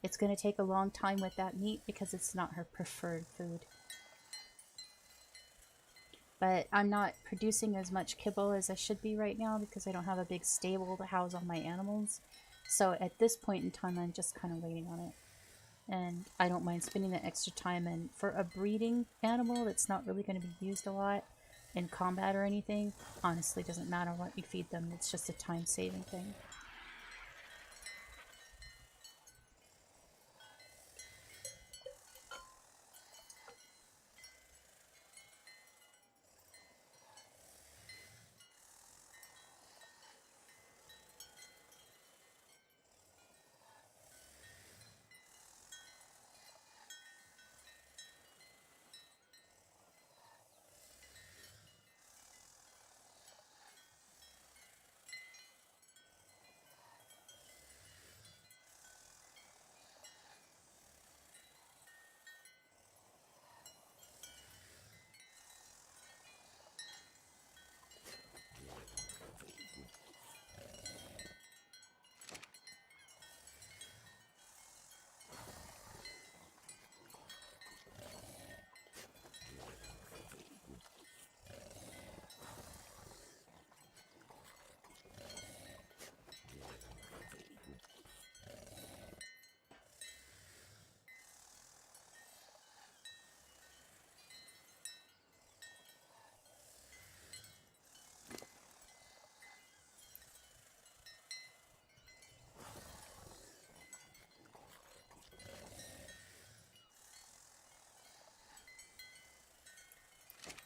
It's going to take a long time with that meat because it's not her preferred food. But I'm not producing as much kibble as I should be right now because I don't have a big stable to house all my animals. So at this point in time, I'm just kind of waiting on it. And I don't mind spending the extra time. And for a breeding animal that's not really going to be used a lot in combat or anything, honestly, doesn't matter what you feed them. It's just a time-saving thing.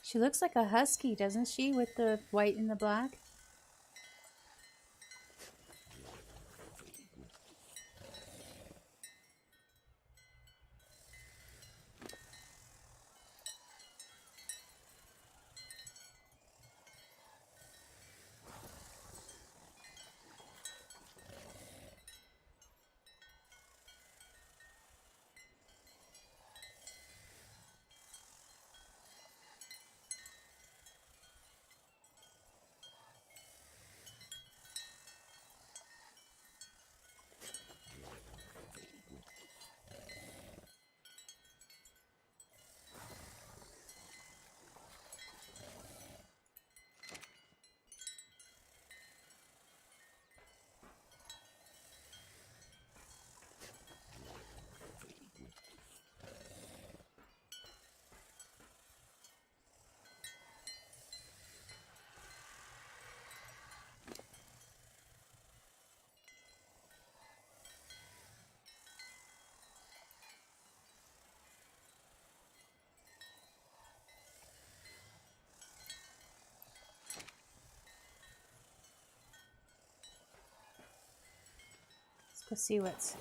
She looks like a husky, doesn't she, with the white and the black? Let's go see what's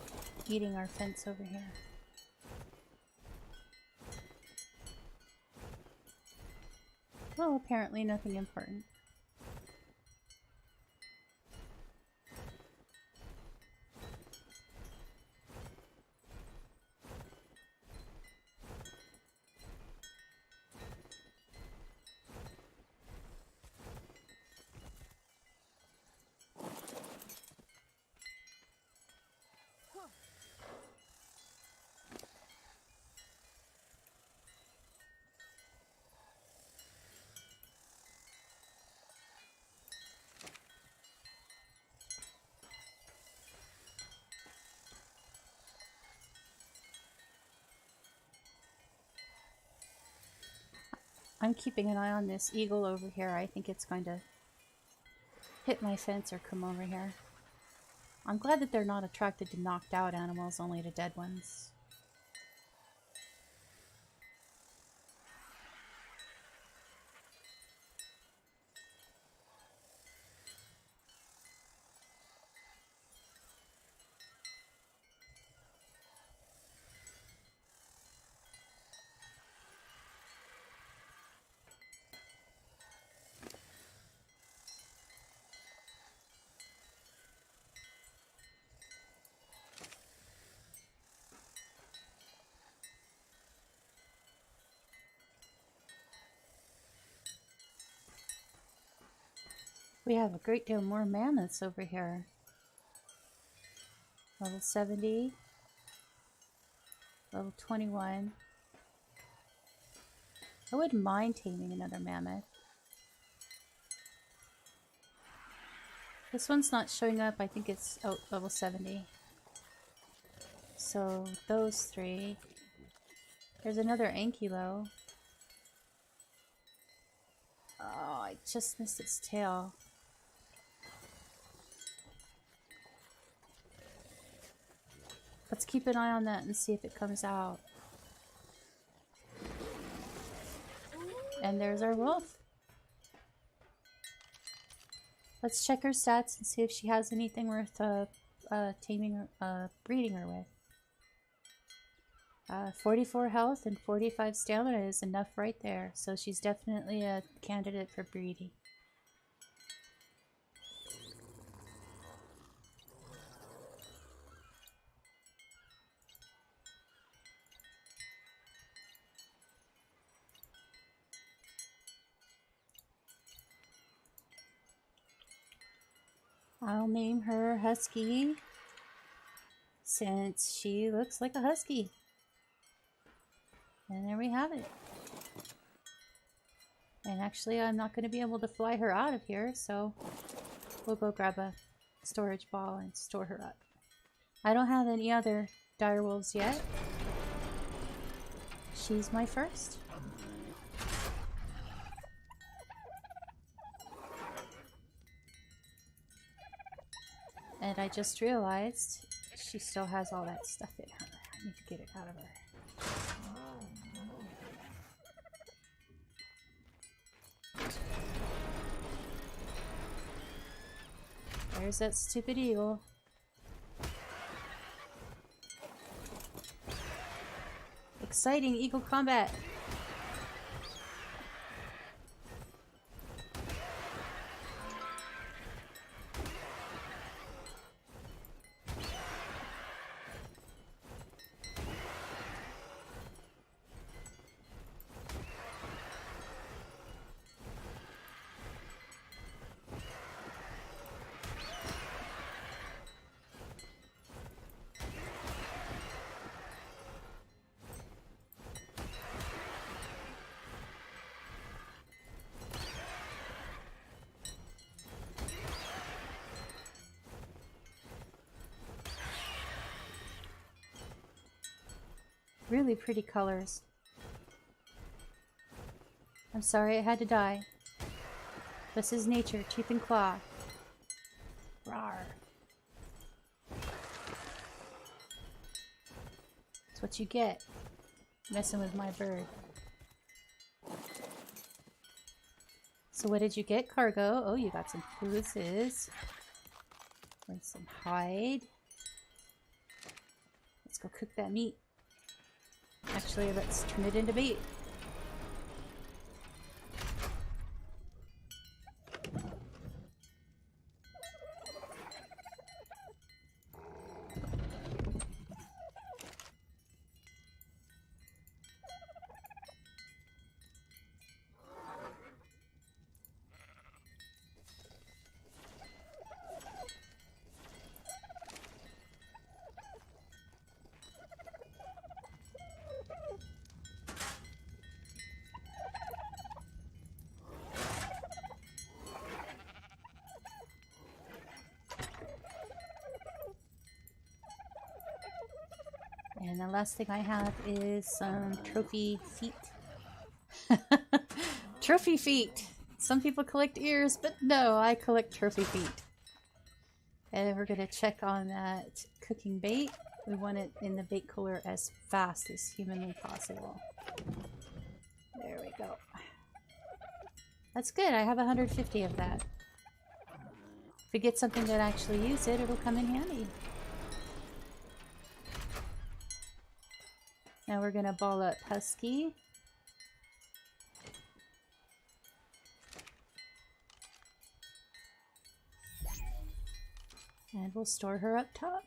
eating our fence over here. Well, apparently nothing important. I'm keeping an eye on this eagle over here. I think it's going to hit my fence or come over here. I'm glad that they're not attracted to knocked out animals, only to dead ones. We have a great deal more mammoths over here. Level 70. Level 21. I wouldn't mind taming another mammoth. This one's not showing up. I think it's level 70. So those three. There's another ankylo. Oh, I just missed its tail. Let's keep an eye on that and see if it comes out. And there's our wolf. Let's check her stats and see if she has anything worth taming or breeding her with. 44 health and 45 stamina is enough right there, so she's definitely a candidate for breeding. I'll name her Husky, since she looks like a husky. And there we have it. And actually, I'm not going to be able to fly her out of here, so we'll go grab a storage ball and store her up. I don't have any other direwolves yet. She's my first. And I just realized she still has all that stuff in her. I need to get it out of her. There's that stupid eagle. Exciting eagle combat! Really pretty colors. I'm sorry it had to die. This is nature, tooth and claw. Rawr. That's what you get, messing with my bird. So what did you get, cargo? Oh, you got some foods and some hide. Let's go cook that meat. Actually, let's turn it into meat. And the last thing I have is some trophy feet. Trophy feet! Some people collect ears, but no, I collect trophy feet. And we're going to check on that cooking bait. We want it in the bait cooler as fast as humanly possible. There we go. That's good, I have 150 of that. If we get something that actually use it, it'll come in handy. Now we're going to ball up Husky. And we'll store her up top.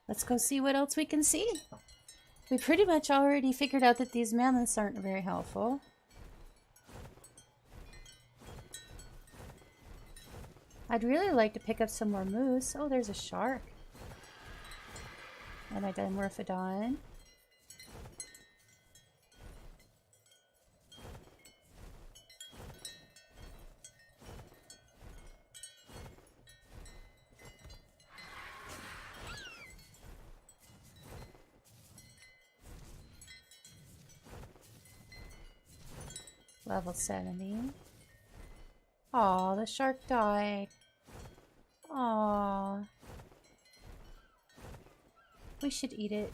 Let's go see what else we can see. We pretty much already figured out that these mammoths aren't very helpful. I'd really like to pick up some more moose. Oh, there's a shark. And a dimorphodon. Level 70. Aw, the shark died. Aw. We should eat it.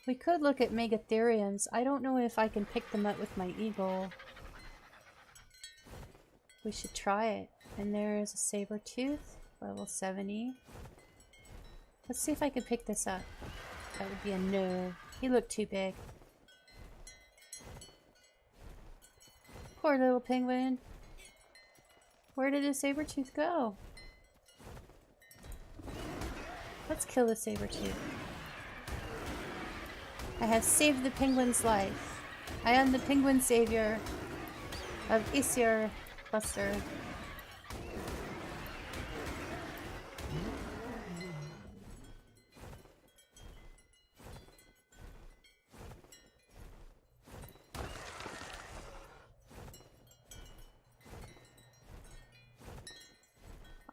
We could look at megatheriums. I don't know if I can pick them up with my eagle. We should try it. And there's a saber tooth, level 70. Let's see if I can pick this up. That would be a no. He looked too big. Poor little penguin. Where did the saber tooth go? Let's kill the saber tooth. I have saved the penguin's life. I am the penguin savior of Isir Buster.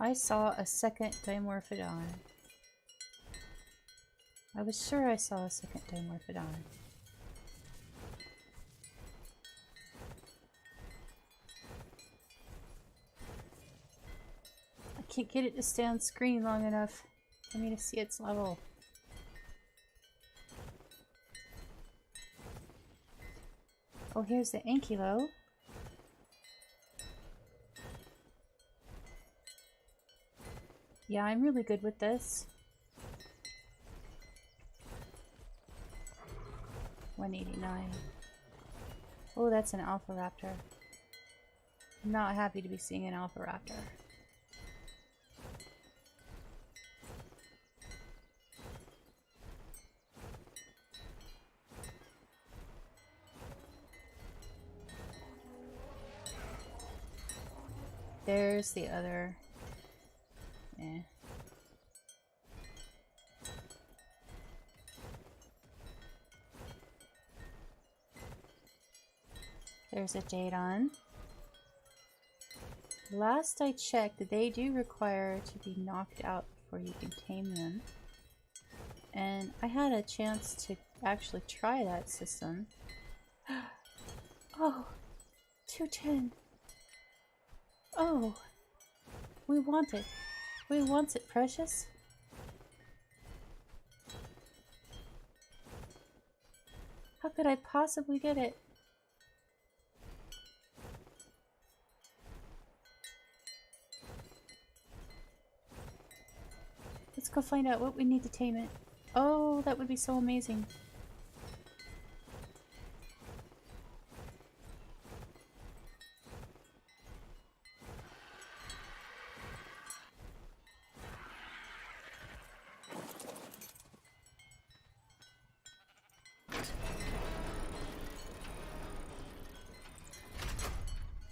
I saw a second dimorphodon. I was sure I saw a second dimorphodon. I can't get it to stay on screen long enough for me to see its level. Oh, here's the ankylo. Yeah, I'm really good with this. 189. Oh, that's an alpha raptor. I'm not happy to be seeing an alpha raptor. There's the other. Eh. There's a Jadon. Last I checked, they do require to be knocked out before you can tame them. And I had a chance to actually try that system. Oh, 210. Oh, we want it. We want it, precious. How could I possibly get it? Let's go find out what we need to tame it. Oh, that would be so amazing.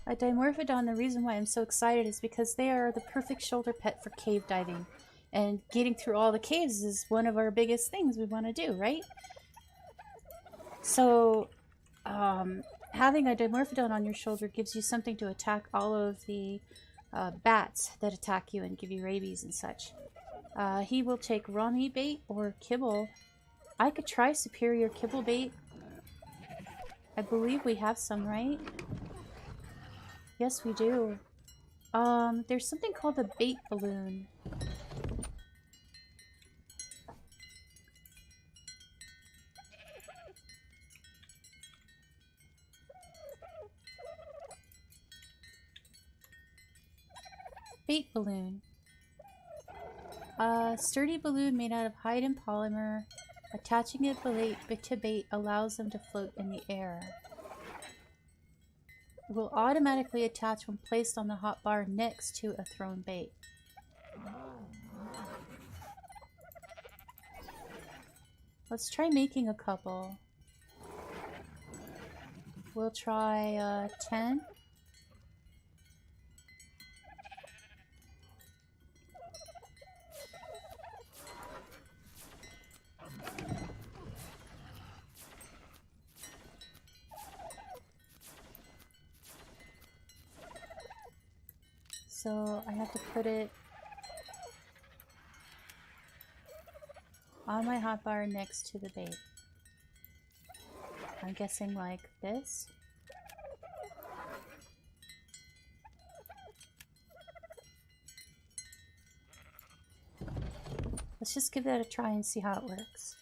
A dimorphodon, the reason why I'm so excited is because they are the perfect shoulder pet for cave diving. And getting through all the caves is one of our biggest things we want to do, right? So, having a dimorphodon on your shoulder gives you something to attack all of the bats that attack you and give you rabies and such. He will take raw meat bait or kibble. I could try superior kibble bait. I believe we have some, right? Yes, we do. There's something called a bait balloon. Bait balloon. Sturdy balloon made out of hide and polymer. Attaching a bait to bait allows them to float in the air. It will automatically attach when placed on the hotbar next to a thrown bait. Let's try making a couple. We'll try 10. So I have to put it on my hotbar next to the bait. I'm guessing like this. Let's just give that a try and see how it works.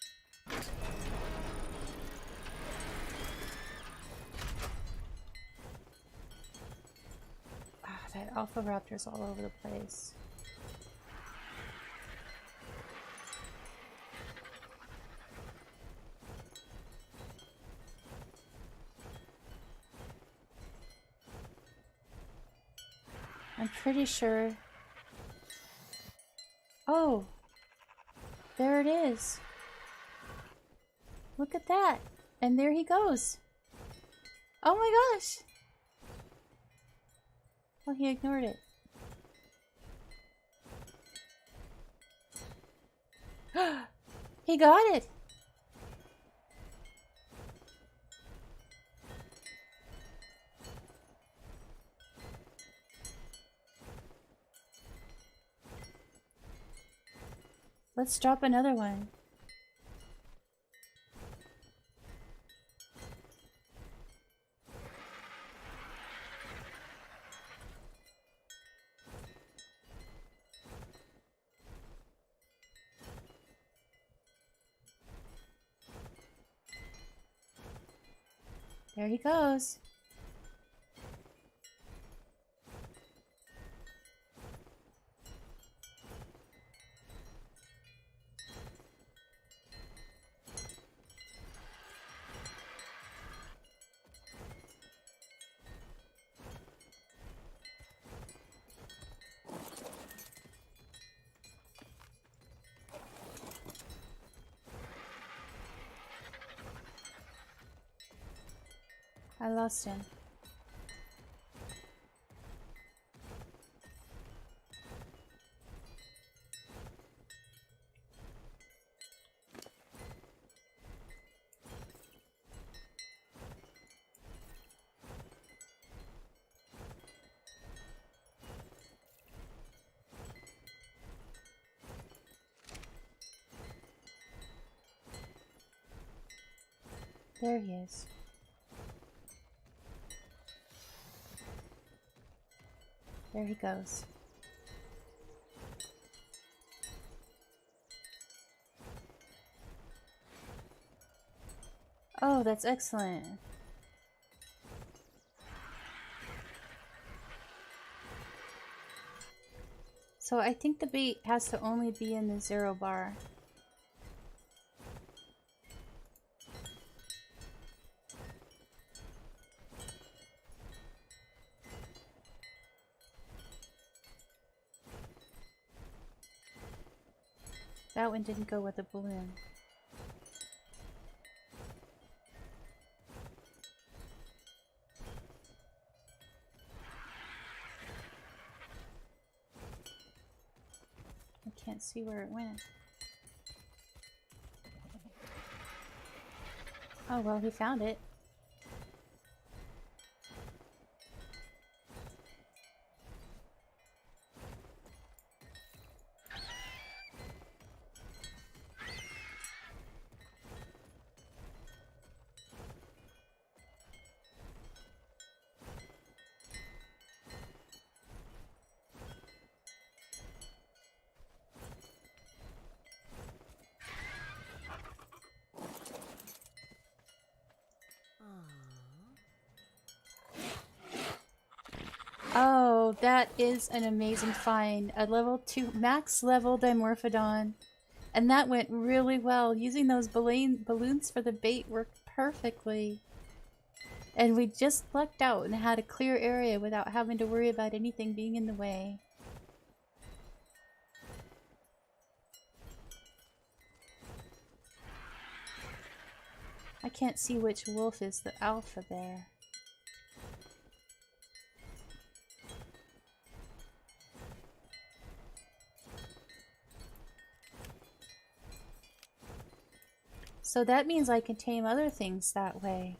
That alpha raptor's all over the place. I'm pretty sure. Oh, there it is. Look at that. And there he goes. Oh my gosh. Oh, he ignored it. He got it! Let's drop another one. There he goes. I lost him. There he is. There he goes. Oh, that's excellent. So I think the bait has to only be in the 0 bar. That one didn't go with the balloon. I can't see where it went. Oh well, he found it. That is an amazing find. A level 2 max level dimorphodon And that went really well. Using those balloons for the bait worked perfectly. And we just lucked out and had a clear area without having to worry about anything being in the way. I can't see which wolf is the alpha there. So that means I can tame other things that way.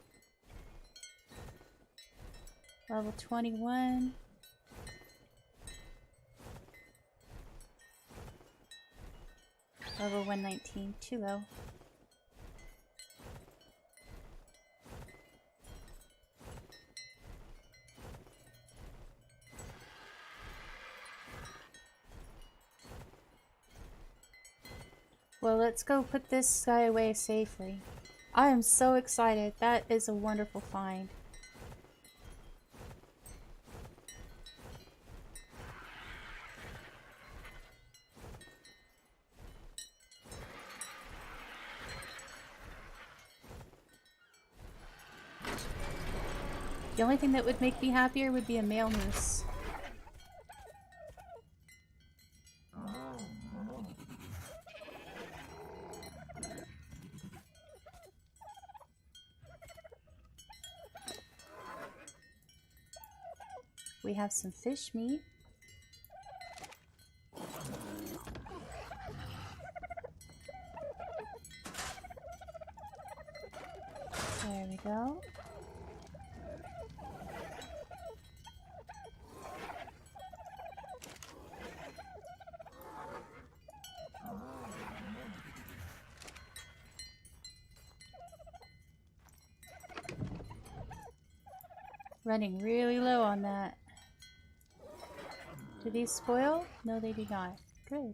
Level 21. Level 119, too low. Well, let's go put this guy away safely. I am so excited. That is a wonderful find. The only thing that would make me happier would be a male moose. We have some fish meat. There we go. Running really low on that. Do these spoil? No, they do not. Good.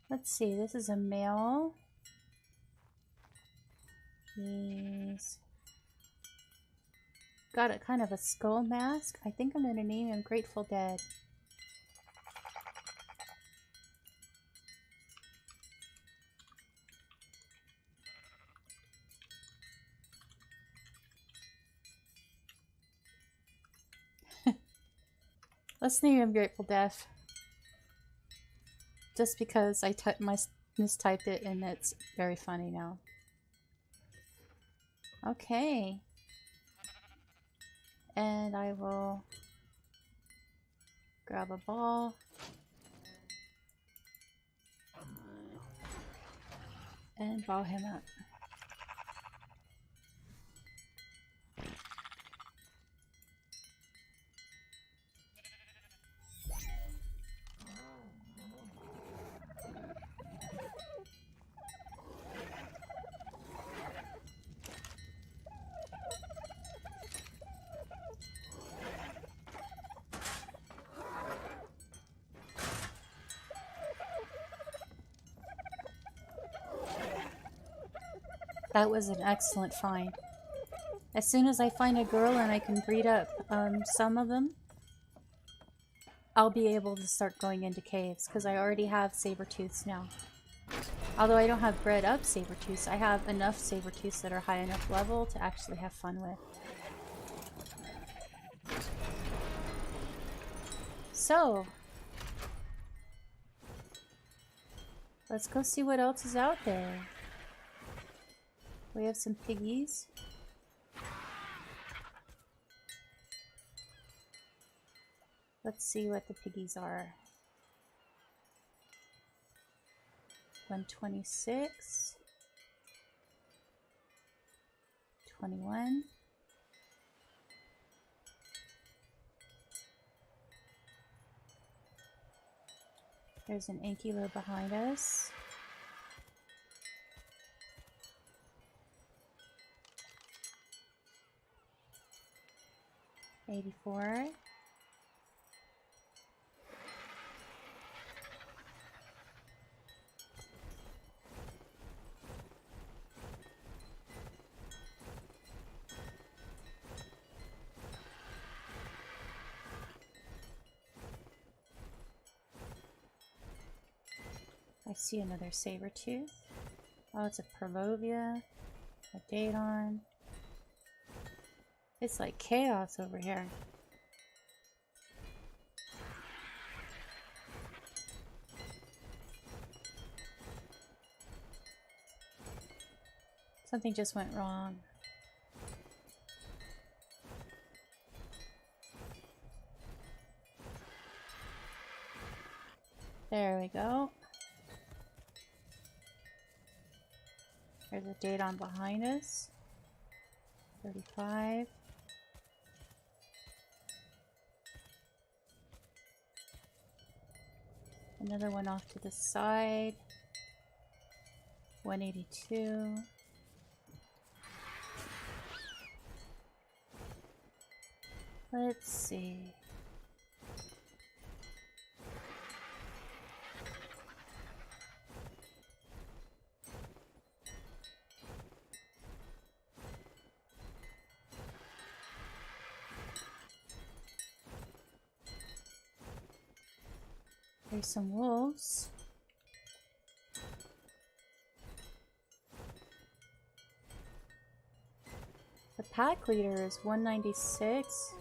Let's see, this is a male. He's got a kind of a skull mask. I think I'm going to name him Grateful Dead. Let's name him Grateful Death. Just because I mistyped it and it's very funny now. Okay. And I will grab a ball. And ball him up. That was an excellent find. As soon as I find a girl and I can breed up some of them, I'll be able to start going into caves, because I already have saber-tooths now. Although I don't have bred up saber-tooths, I have enough saber-tooths that are high enough level to actually have fun with. So, let's go see what else is out there. We have some piggies. Let's see what the piggies are. 126. 21. There's an ankylo behind us. $84. I see another saber-tooth. Oh, it's a Perlovia, a Daedon. It's like chaos over here. Something just went wrong. There we go. There's a Daedon behind us. 35. Another one off to the side. 182. Let's see. There's some wolves. The pack leader is 196.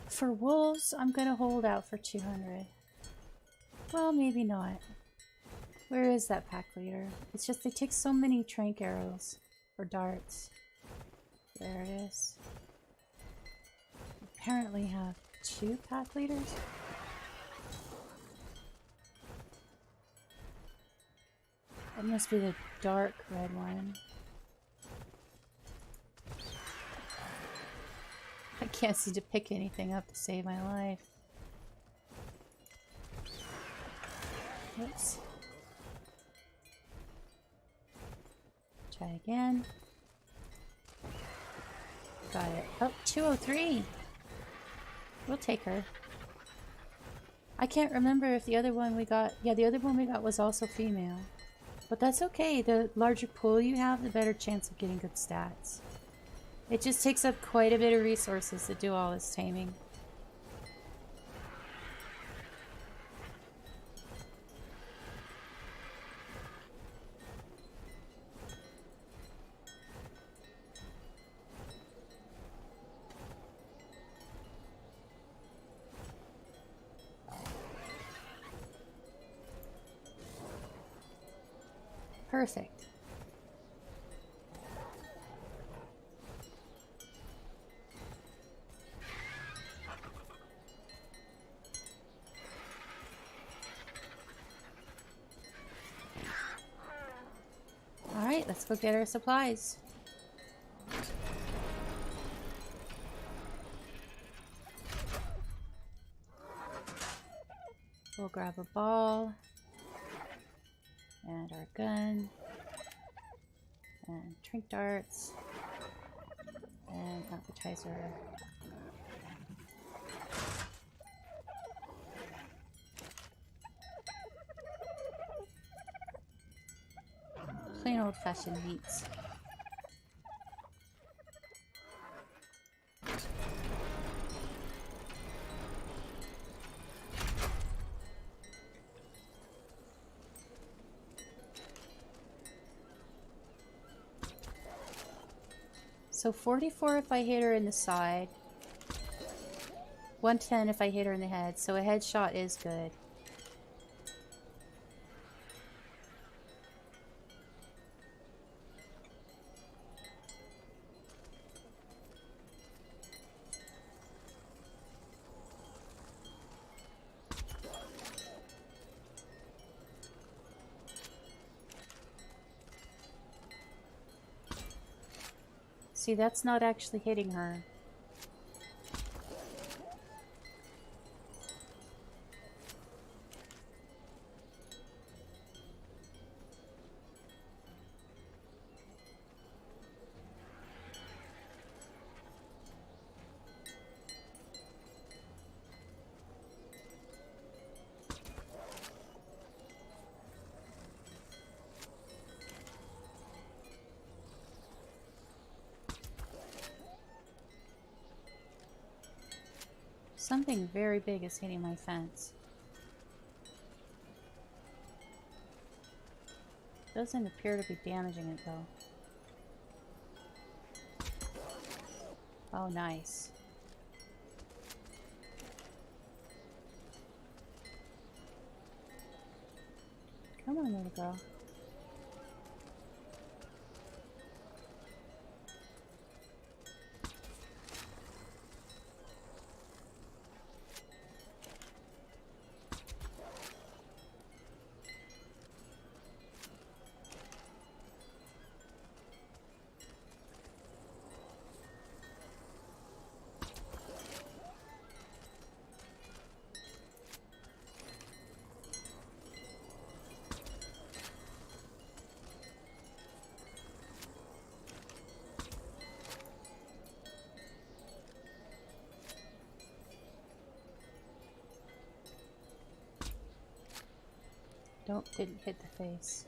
For wolves, I'm gonna hold out for 200. Well, maybe not. Where is that pack leader? It's just they take so many trank arrows or darts. There it is. Apparently have 2 pack leaders. That must be the dark red one. I can't seem to pick anything up to save my life. Oops. Try again. Got it. Oh, 203! We'll take her. I can't remember if the other one we got... Yeah, the other one we got was also female. But that's okay. The larger pool you have, the better chance of getting good stats. It just takes up quite a bit of resources to do all this taming. Perfect. Alright, let's go get our supplies. We'll grab a ball. And our gun. And trink darts. And appetizer. Plain old-fashioned meats. So 44 if I hit her in the side. 110 if I hit her in the head. So a headshot is good. See, that's not actually hitting her. Something very big is hitting my fence. Doesn't appear to be damaging it though. Oh, nice. Come on, little girl. Didn't hit the face.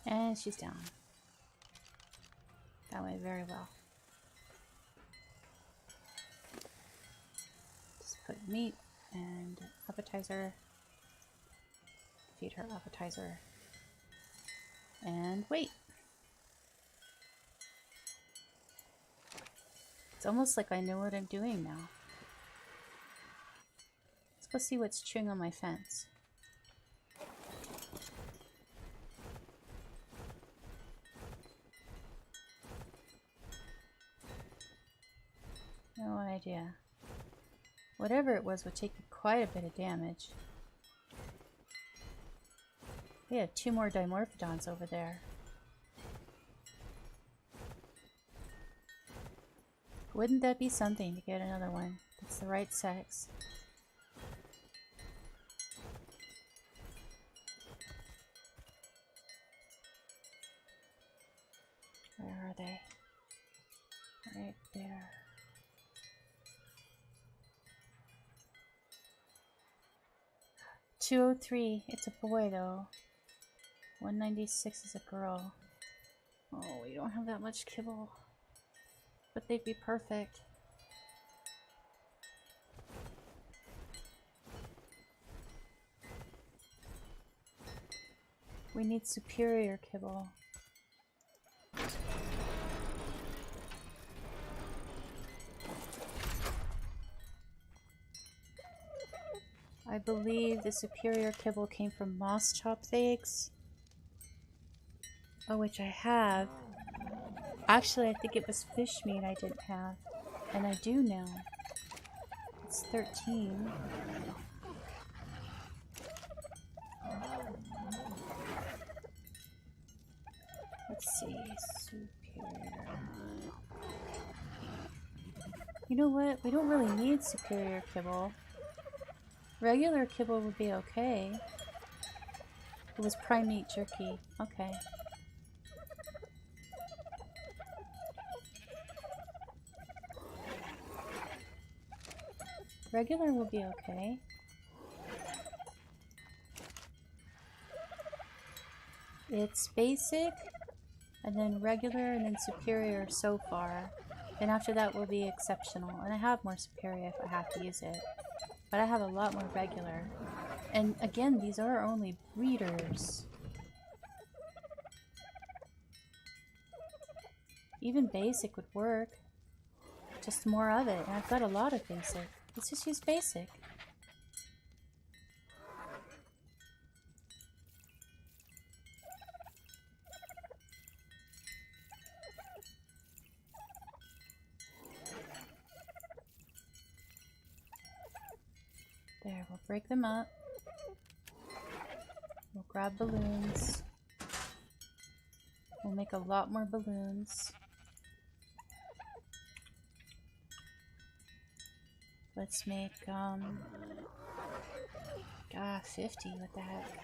And she's down. That went very well. Just put meat and appetizer. Feed her appetizer. And wait. It's almost like I know what I'm doing now. Let's go see what's chewing on my fence. No idea. Whatever it was would take quite a bit of damage. We have 2 more dimorphodons over there. Wouldn't that be something to get another one that's the right sex? Where are they? Right there. $203. It's a boy though. 196 is a girl. Oh, we don't have that much kibble. But they'd be perfect. We need superior kibble. I believe the superior kibble came from moss chopped eggs. Oh, which I have. Actually, I think it was fish meat I didn't have. And I do now. It's 13. Let's see. Superior. You know what? We don't really need superior kibble. Regular kibble would be okay. It was prime meat jerky. Okay. Regular will be okay. It's basic, and then regular, and then superior so far. And after that will be exceptional. And I have more superior if I have to use it. But I have a lot more regular. And again, these are only breeders. Even basic would work. Just more of it. And I've got a lot of basic. Let's just use basic. There, we'll break them up. We'll grab balloons. We'll make a lot more balloons. Let's make, 50, what the heck.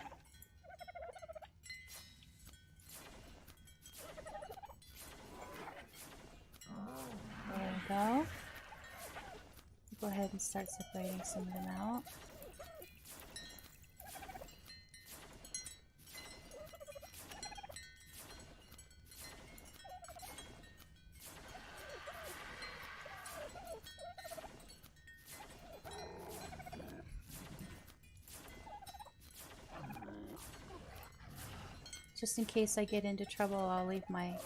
There we go. Go ahead and start separating some of them out. Just in case I get into trouble, I'll leave my...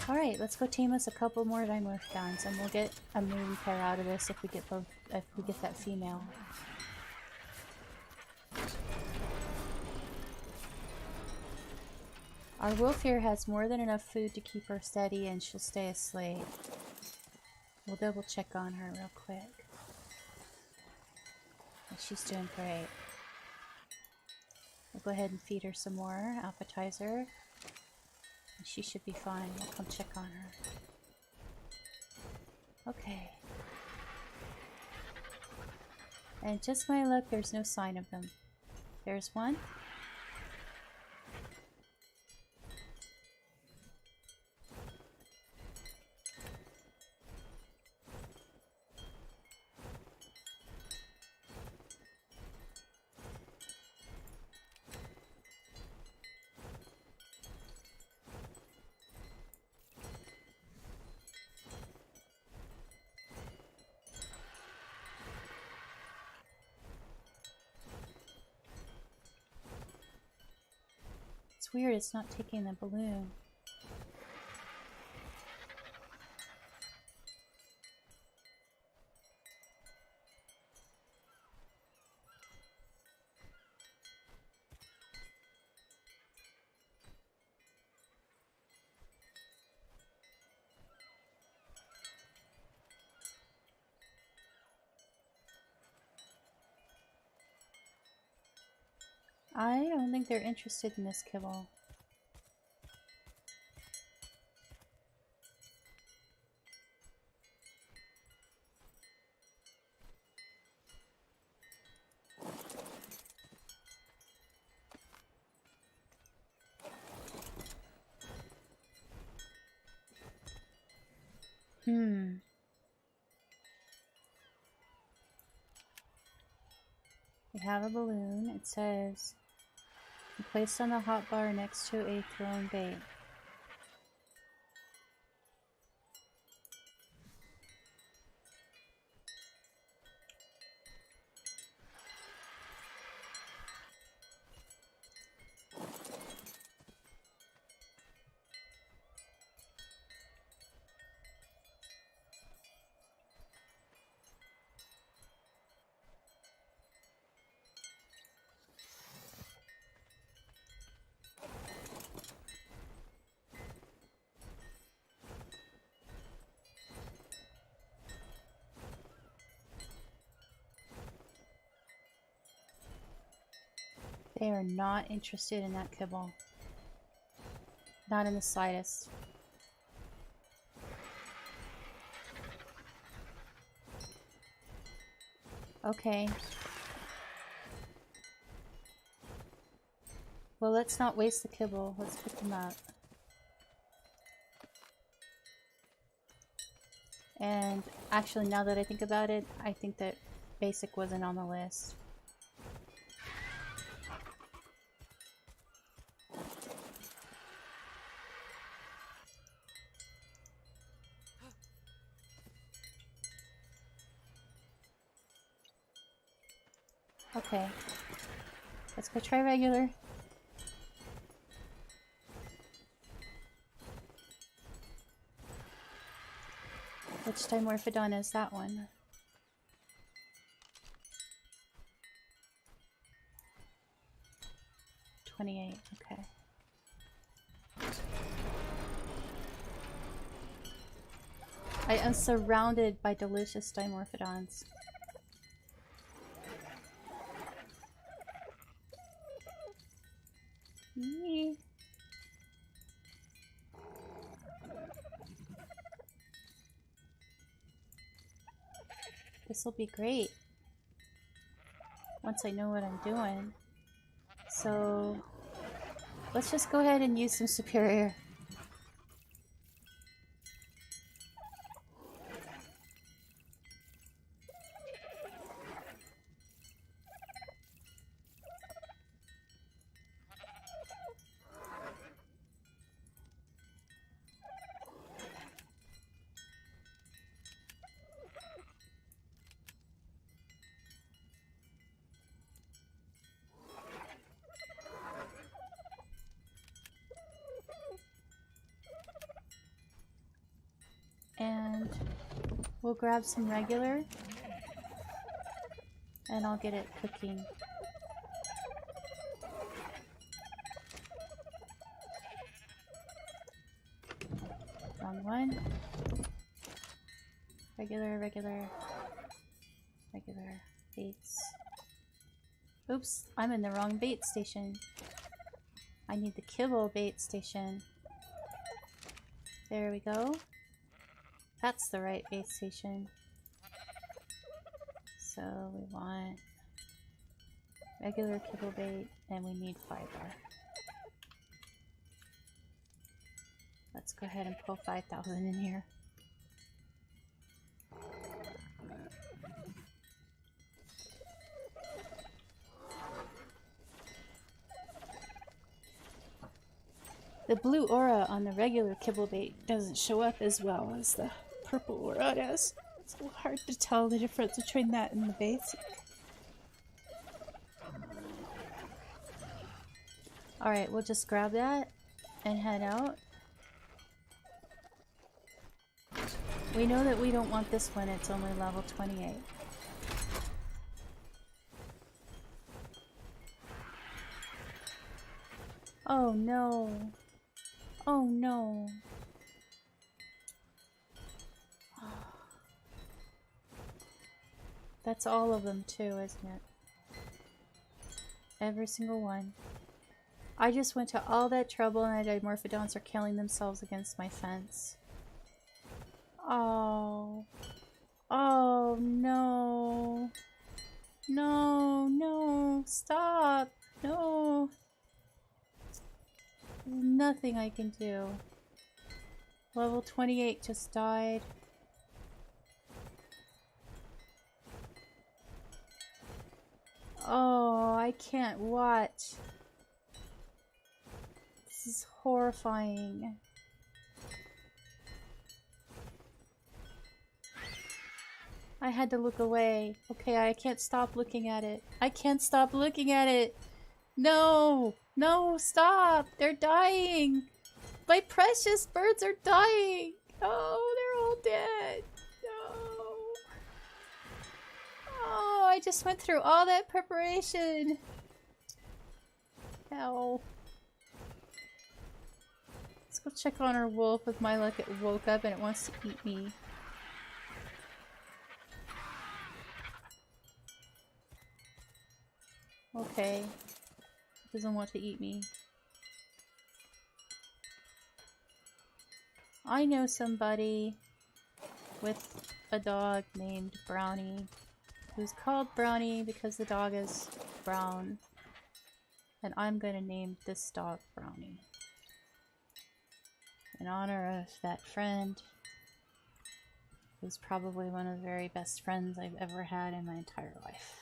Alright, let's go tame us a couple more dimorphodons, and we'll get a moon pair out of this if we get both, if we get that female. Our wolf here has more than enough food to keep her steady, and she'll stay asleep. We'll double check on her real quick. She's doing great. We'll go ahead and feed her some more appetizer. And she should be fine. We'll come check on her. Okay. And just my luck, there's no sign of them. There's one. It's weird, it's not taking the balloon. I don't think they're interested in this kibble. We have a balloon. It says, placed on the hot bar next to a thrown bait. They are not interested in that kibble. Not in the slightest. Okay. Well, let's not waste the kibble. Let's pick them up. And actually, now that I think about it, I think that basic wasn't on the list. Okay. Let's go try regular. Which dimorphodon is that one? $28, okay. I am surrounded by delicious dimorphodons. Yee. This will be great once I know what I'm doing. So let's just go ahead and use some superior. And we'll grab some regular and I'll get it cooking. Wrong one. Regular, regular, regular baits. Oops, I'm in the wrong bait station. I need the kibble bait station. There we go. That's the right bait station. So we want regular kibble bait and we need fiber. Let's go ahead and pull 5,000 in here. The blue aura on the regular kibble bait doesn't show up as well as the purple aura does. It's a little hard to tell the difference between that and the basic. Alright, we'll just grab that and head out. We know that we don't want this one, it's only level 28. Oh no. Oh no. That's all of them too, isn't it? Every single one. I just went to all that trouble and the dimorphodons are killing themselves against my fence. Oh. Oh no. No, no. Stop. No. There's nothing I can do. Level 28 just died. Oh, I can't watch. This is horrifying. I had to look away. Okay, I can't stop looking at it. I can't stop looking at it. No! No, stop! They're dying! My precious birds are dying! Oh, they're all dead. No. Oh, I just went through all that preparation. Hell. Let's go check on our wolf. With my luck, it woke up and it wants to eat me. Okay. Doesn't want to eat me. I know somebody with a dog named Brownie, who's called Brownie because the dog is brown. And I'm going to name this dog Brownie, in honor of that friend who's probably one of the very best friends I've ever had in my entire life.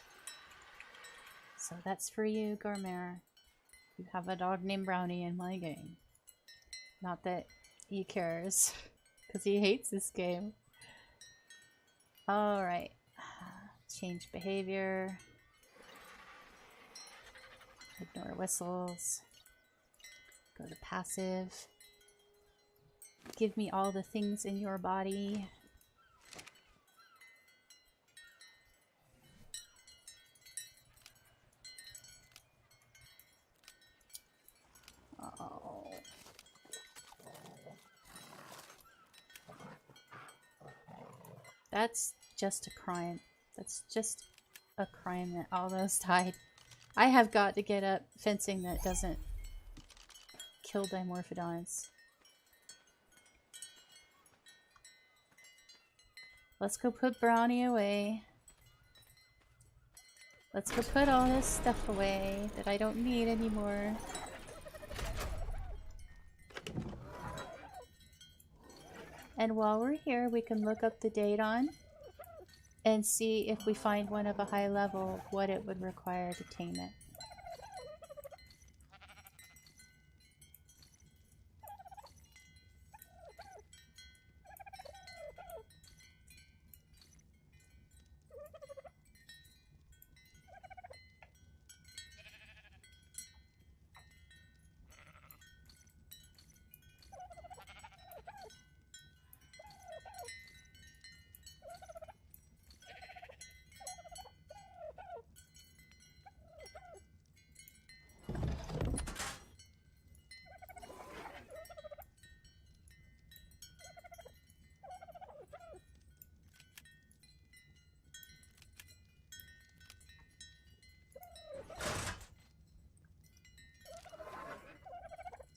So that's for you, Garmer. You have a dog named Brownie in my game. Not that he cares, because he hates this game. Alright. Change behavior. Ignore whistles. Go to passive. Give me all the things in your body. Oh. That's just a crime. That's just a crime that all those died. I have got to get up fencing that doesn't kill dimorphodons. Let's go put Brownie away. Let's go put all this stuff away that I don't need anymore. And while we're here, we can look up the Datodon and see if we find one of a high level, what it would require to tame it.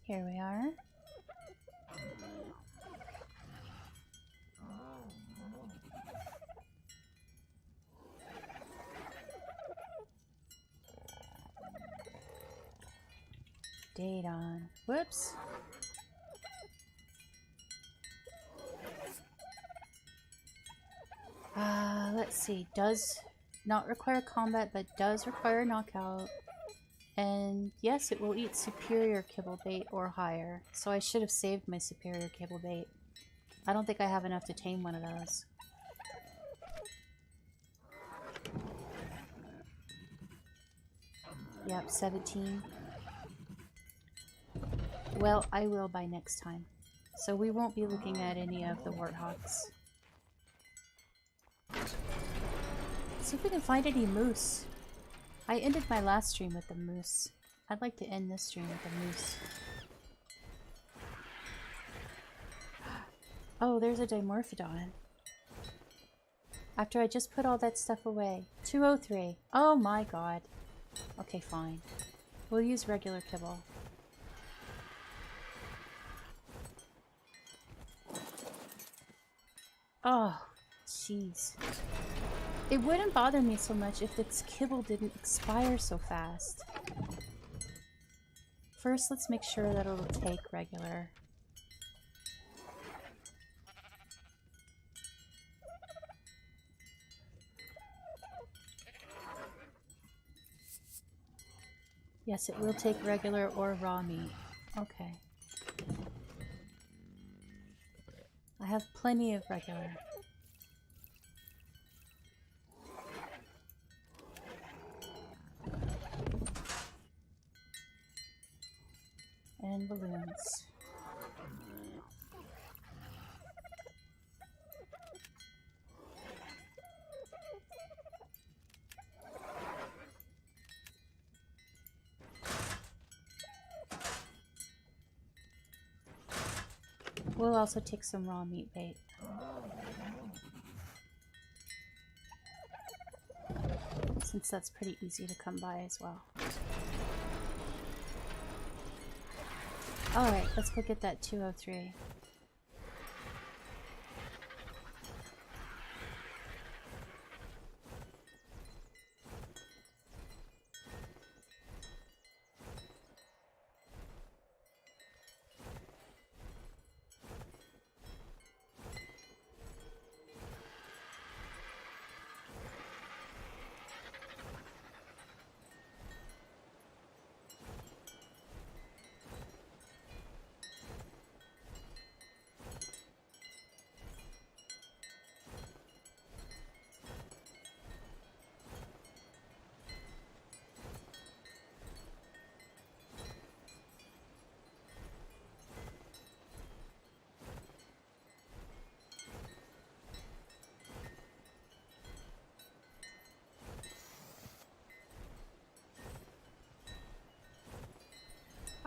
Here we are. Datodon. Whoops. Let's see. Does not require combat, but does require knockout. And yes, it will eat superior kibble bait or higher. So I should have saved my superior kibble bait. I don't think I have enough to tame one of those. Yep, 17. Well, I will by next time. So we won't be looking at any of the warthogs. See if we can find any moose. I ended my last stream with the moose. I'd like to end this stream with the moose. Oh, there's a dimorphodon. After I just put all that stuff away. 203. Oh my god. Okay, fine. We'll use regular kibble. Oh, jeez. It wouldn't bother me so much if its kibble didn't expire so fast. First, let's make sure that it'll take regular. Yes, it will take regular or raw meat. Okay. I have plenty of regular. And balloons. We'll also take some raw meat bait. Since that's pretty easy to come by as well. Alright, let's go get that 203.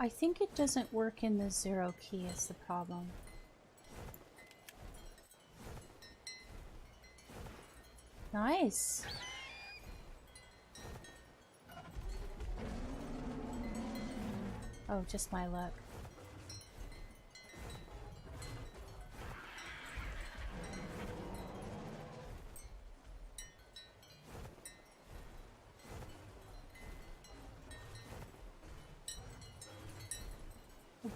I think it doesn't work in the 0 key is the problem. Nice! Oh, just my luck.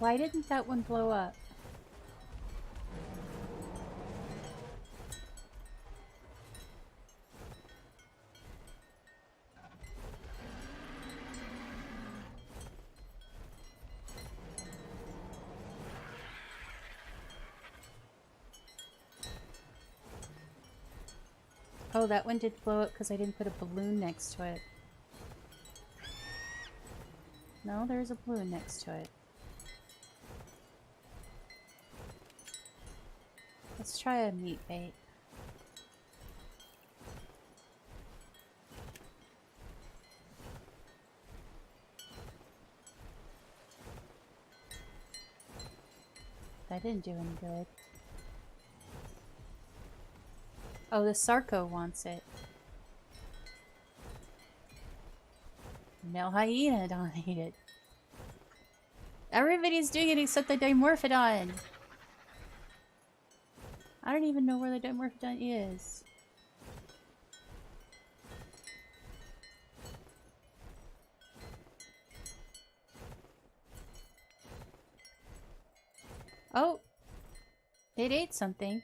Why didn't that one blow up? Oh, that one did blow up because I didn't put a balloon next to it. No, there's a balloon next to it. Let's try a meat bait. That didn't do any good. Oh, the Sarco wants it. Male hyena don't eat it. Everybody's doing it except the dimorphodon. I don't even know where the dimorphodon is. Oh! It ate something.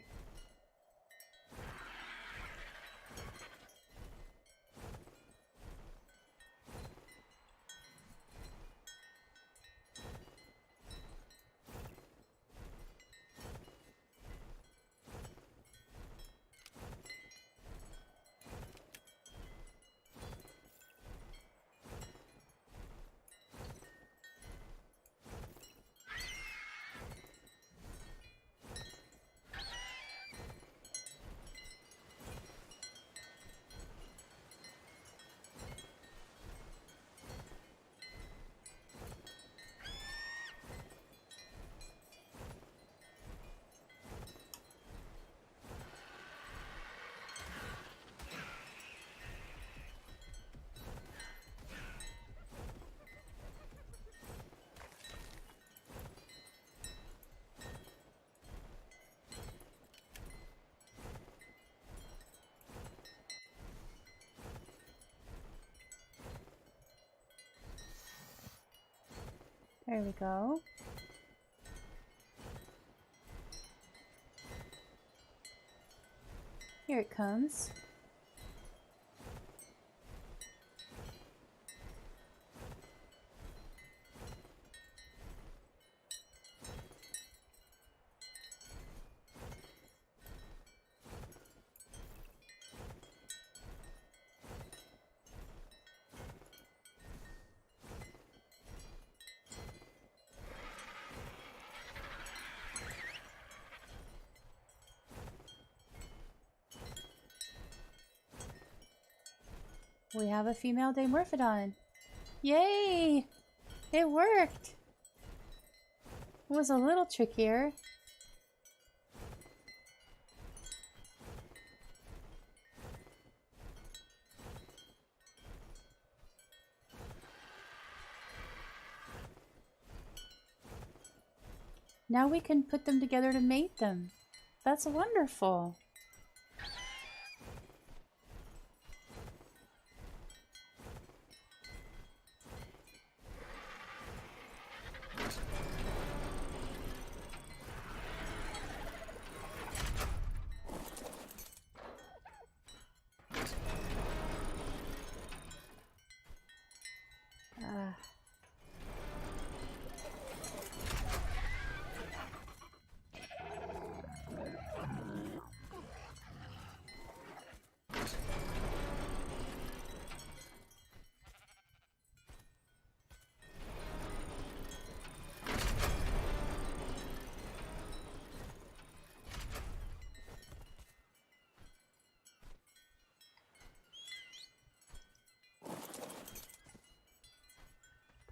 There we go. Here it comes. We have a female dimorphodon. Yay! It worked! It was a little trickier. Now we can put them together to mate them. That's wonderful.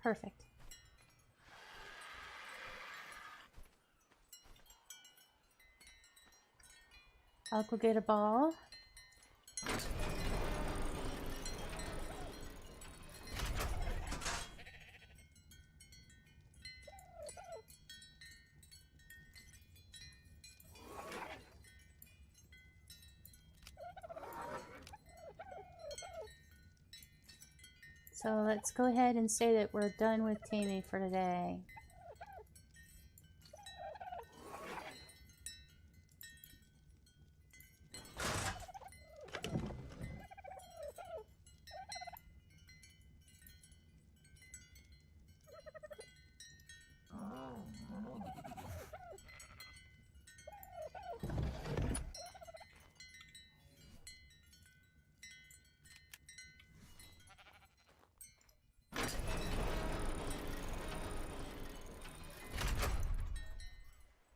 Perfect. I'll go get a ball. So let's go ahead and say that we're done with taming for today.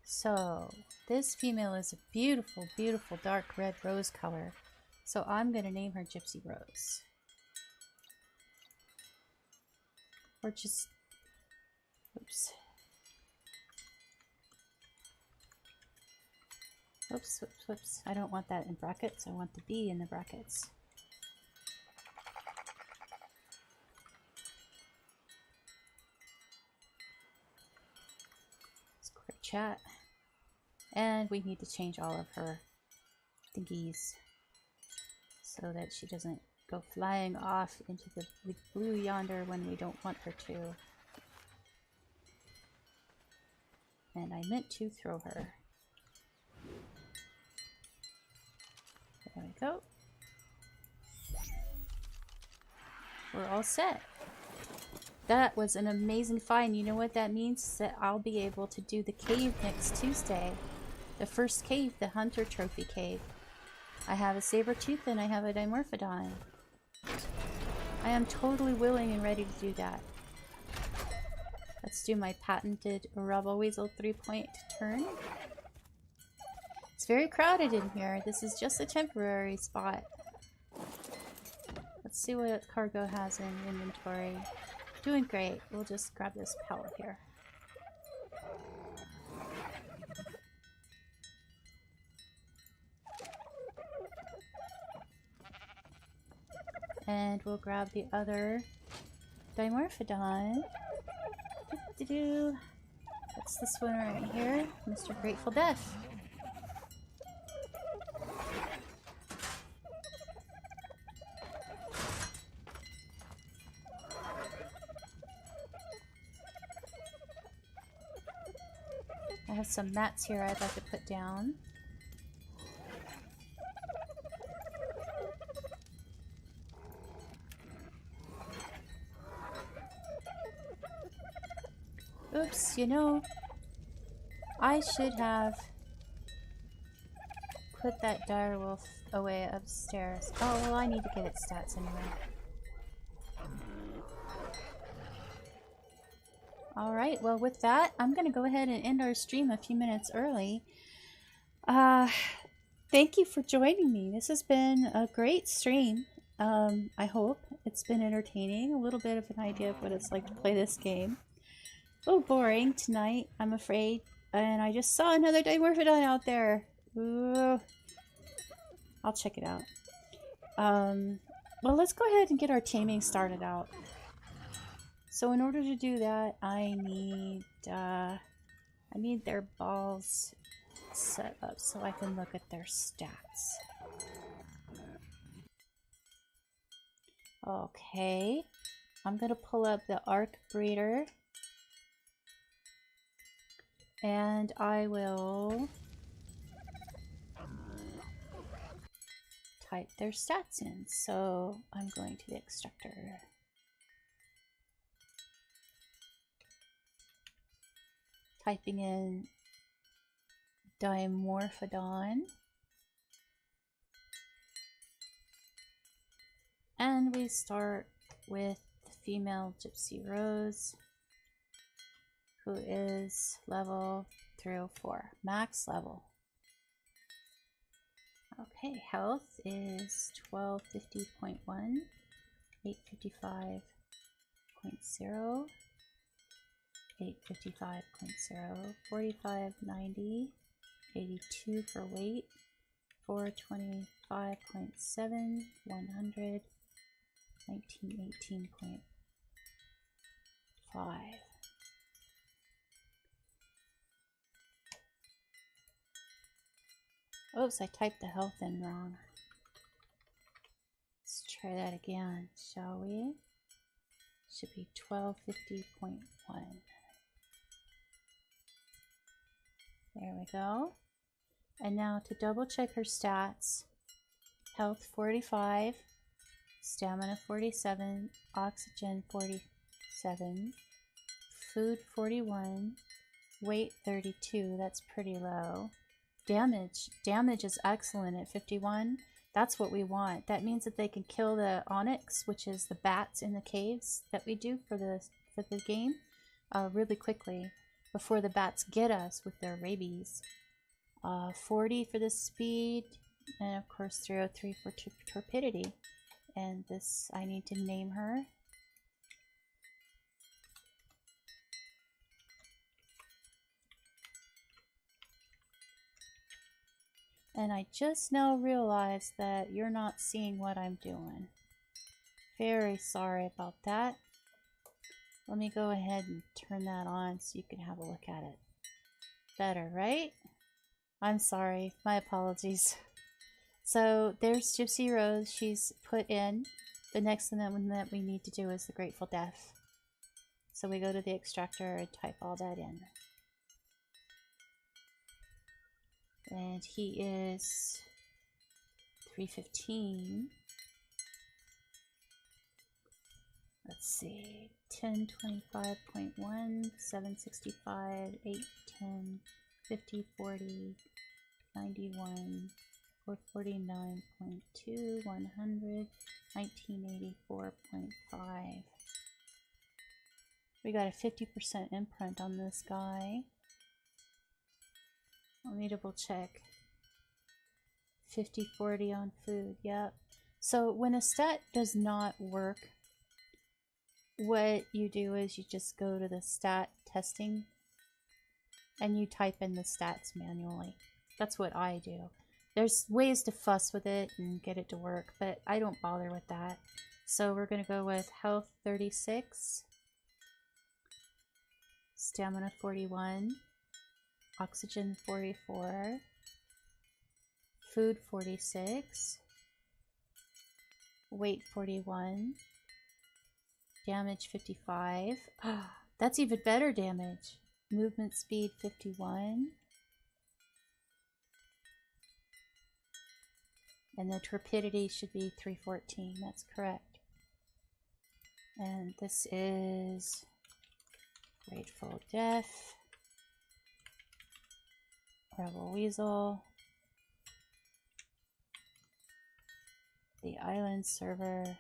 So this female is a beautiful, beautiful dark red rose color. So I'm going to name her Gypsy Rose. Or just, oops. Oops, whoops, whoops. I don't want that in brackets. I want the B in the brackets. Let's quick chat. And we need to change all of her thingies so that she doesn't go flying off into the blue yonder when we don't want her to. And I meant to throw her. There we go. We're all set. That was an amazing find. You know what that means? That I'll be able to do the cave next Tuesday. The first cave, the Hunter Trophy Cave. I have a saber-tooth and I have a dimorphodon. I am totally willing and ready to do that. Let's do my patented Rebelweasel 3-point turn. It's very crowded in here. This is just a temporary spot. Let's see what cargo has in inventory. Doing great. We'll just grab this pellet here. And we'll grab the other dimorphodon. That's this one right here, Mr. Grateful Death. I have some mats here I'd like to put down. Oops, you know, I should have put that direwolf away upstairs. Oh, well, I need to get its stats anyway. Alright, well with that, I'm going to go ahead and end our stream a few minutes early. Thank you for joining me. This has been a great stream. I hope it's been entertaining. A little bit of an idea of what it's like to play this game. A little boring tonight, I'm afraid. And I just saw another dimorphodon out there. Ooh. I'll check it out. Well, let's go ahead and get our taming started out. So in order to do that, I need I need their balls set up so I can look at their stats. Okay, I'm gonna pull up the ARK breeder and I will type their stats in. So I'm going to the extractor. Typing in dimorphodon. And we start with the female Gypsy Rose, who is level 304, max level. Okay, health is 1250.1, 855.0, 855.0, 4590, 82 for weight, 425.7, 100, 1918.5. Oops, I typed the health in wrong. Let's try that again, shall we? Should be 1250.1. There we go. And now to double check her stats, health 45, stamina 47, oxygen 47, food 41, weight 32, that's pretty low. Damage is excellent at 51. That's what we want. That means that they can kill the onyx, which is the bats in the caves that we do for the game, really quickly before the bats get us with their rabies. 40 for the speed, and of course 303 for torpidity. And this, I need to name her. And I just now realized that you're not seeing what I'm doing. Very sorry about that. Let me go ahead and turn that on so you can have a look at it. Better, right? I'm sorry, my apologies. So there's Gypsy Rose, she's put in. The next thing that we need to do is the Grateful Death. So we go to the extractor and type all that in. And he is 315. Let's see, 1025.1, 765, 810, 50, 40, 91, 449.2, 100, 1984.5. We got a 50% imprint on this guy. Let me double check. 50-40 on food, yep. So when a stat does not work, what you do is you just go to the stat testing and you type in the stats manually. That's what I do. There's ways to fuss with it and get it to work, but I don't bother with that. So we're going to go with health 36, stamina 41, oxygen 44, food 46, weight 41, damage 55. That's even better damage. Movement speed 51. And the torpidity should be 314. That's correct. And this is Grateful Death, Rebelweasel, the island server,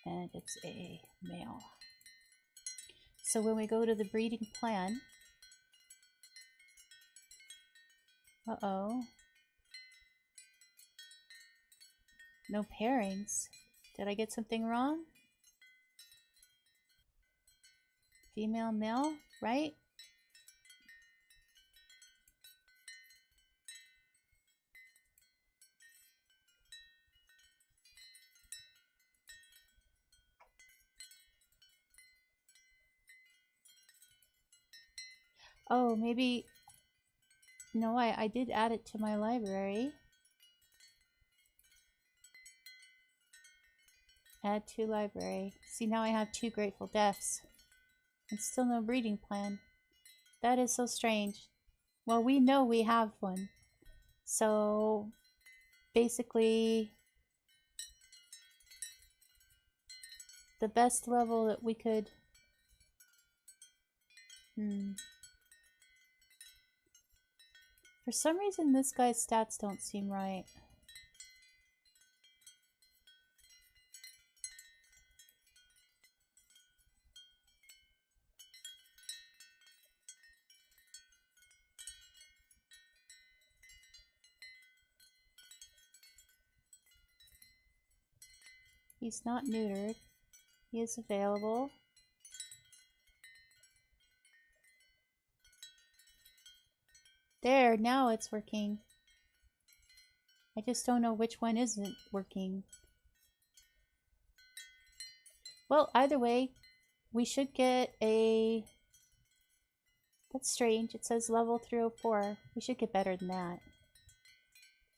and it's a male. So when we go to the breeding plan, uh-oh, no pairings. Did I get something wrong? Female, male, right? Oh, maybe... No, I did add it to my library. Add to library. See, now I have 2 Grateful Deaths. And still no breeding plan. That is so strange. Well, we know we have one. So, basically, the best level that we could... For some reason, this guy's stats don't seem right. He's not neutered. He is available. There, now it's working. I just don't know which one isn't working. Well, either way, we should get a... That's strange. It says level 304. We should get better than that.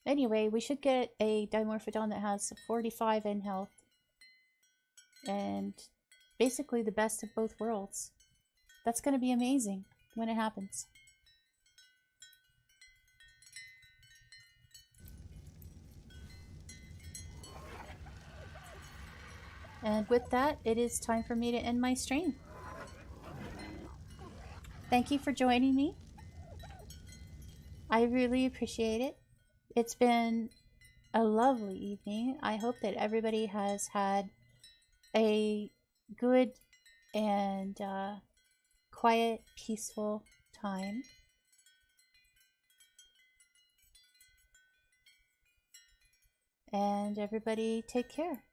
Anyway, we should get a dimorphodon that has 45 in health. And basically the best of both worlds. That's going to be amazing when it happens. And with that, it is time for me to end my stream. Thank you for joining me. I really appreciate it. It's been a lovely evening. I hope that everybody has had a good and quiet, peaceful time. And everybody take care.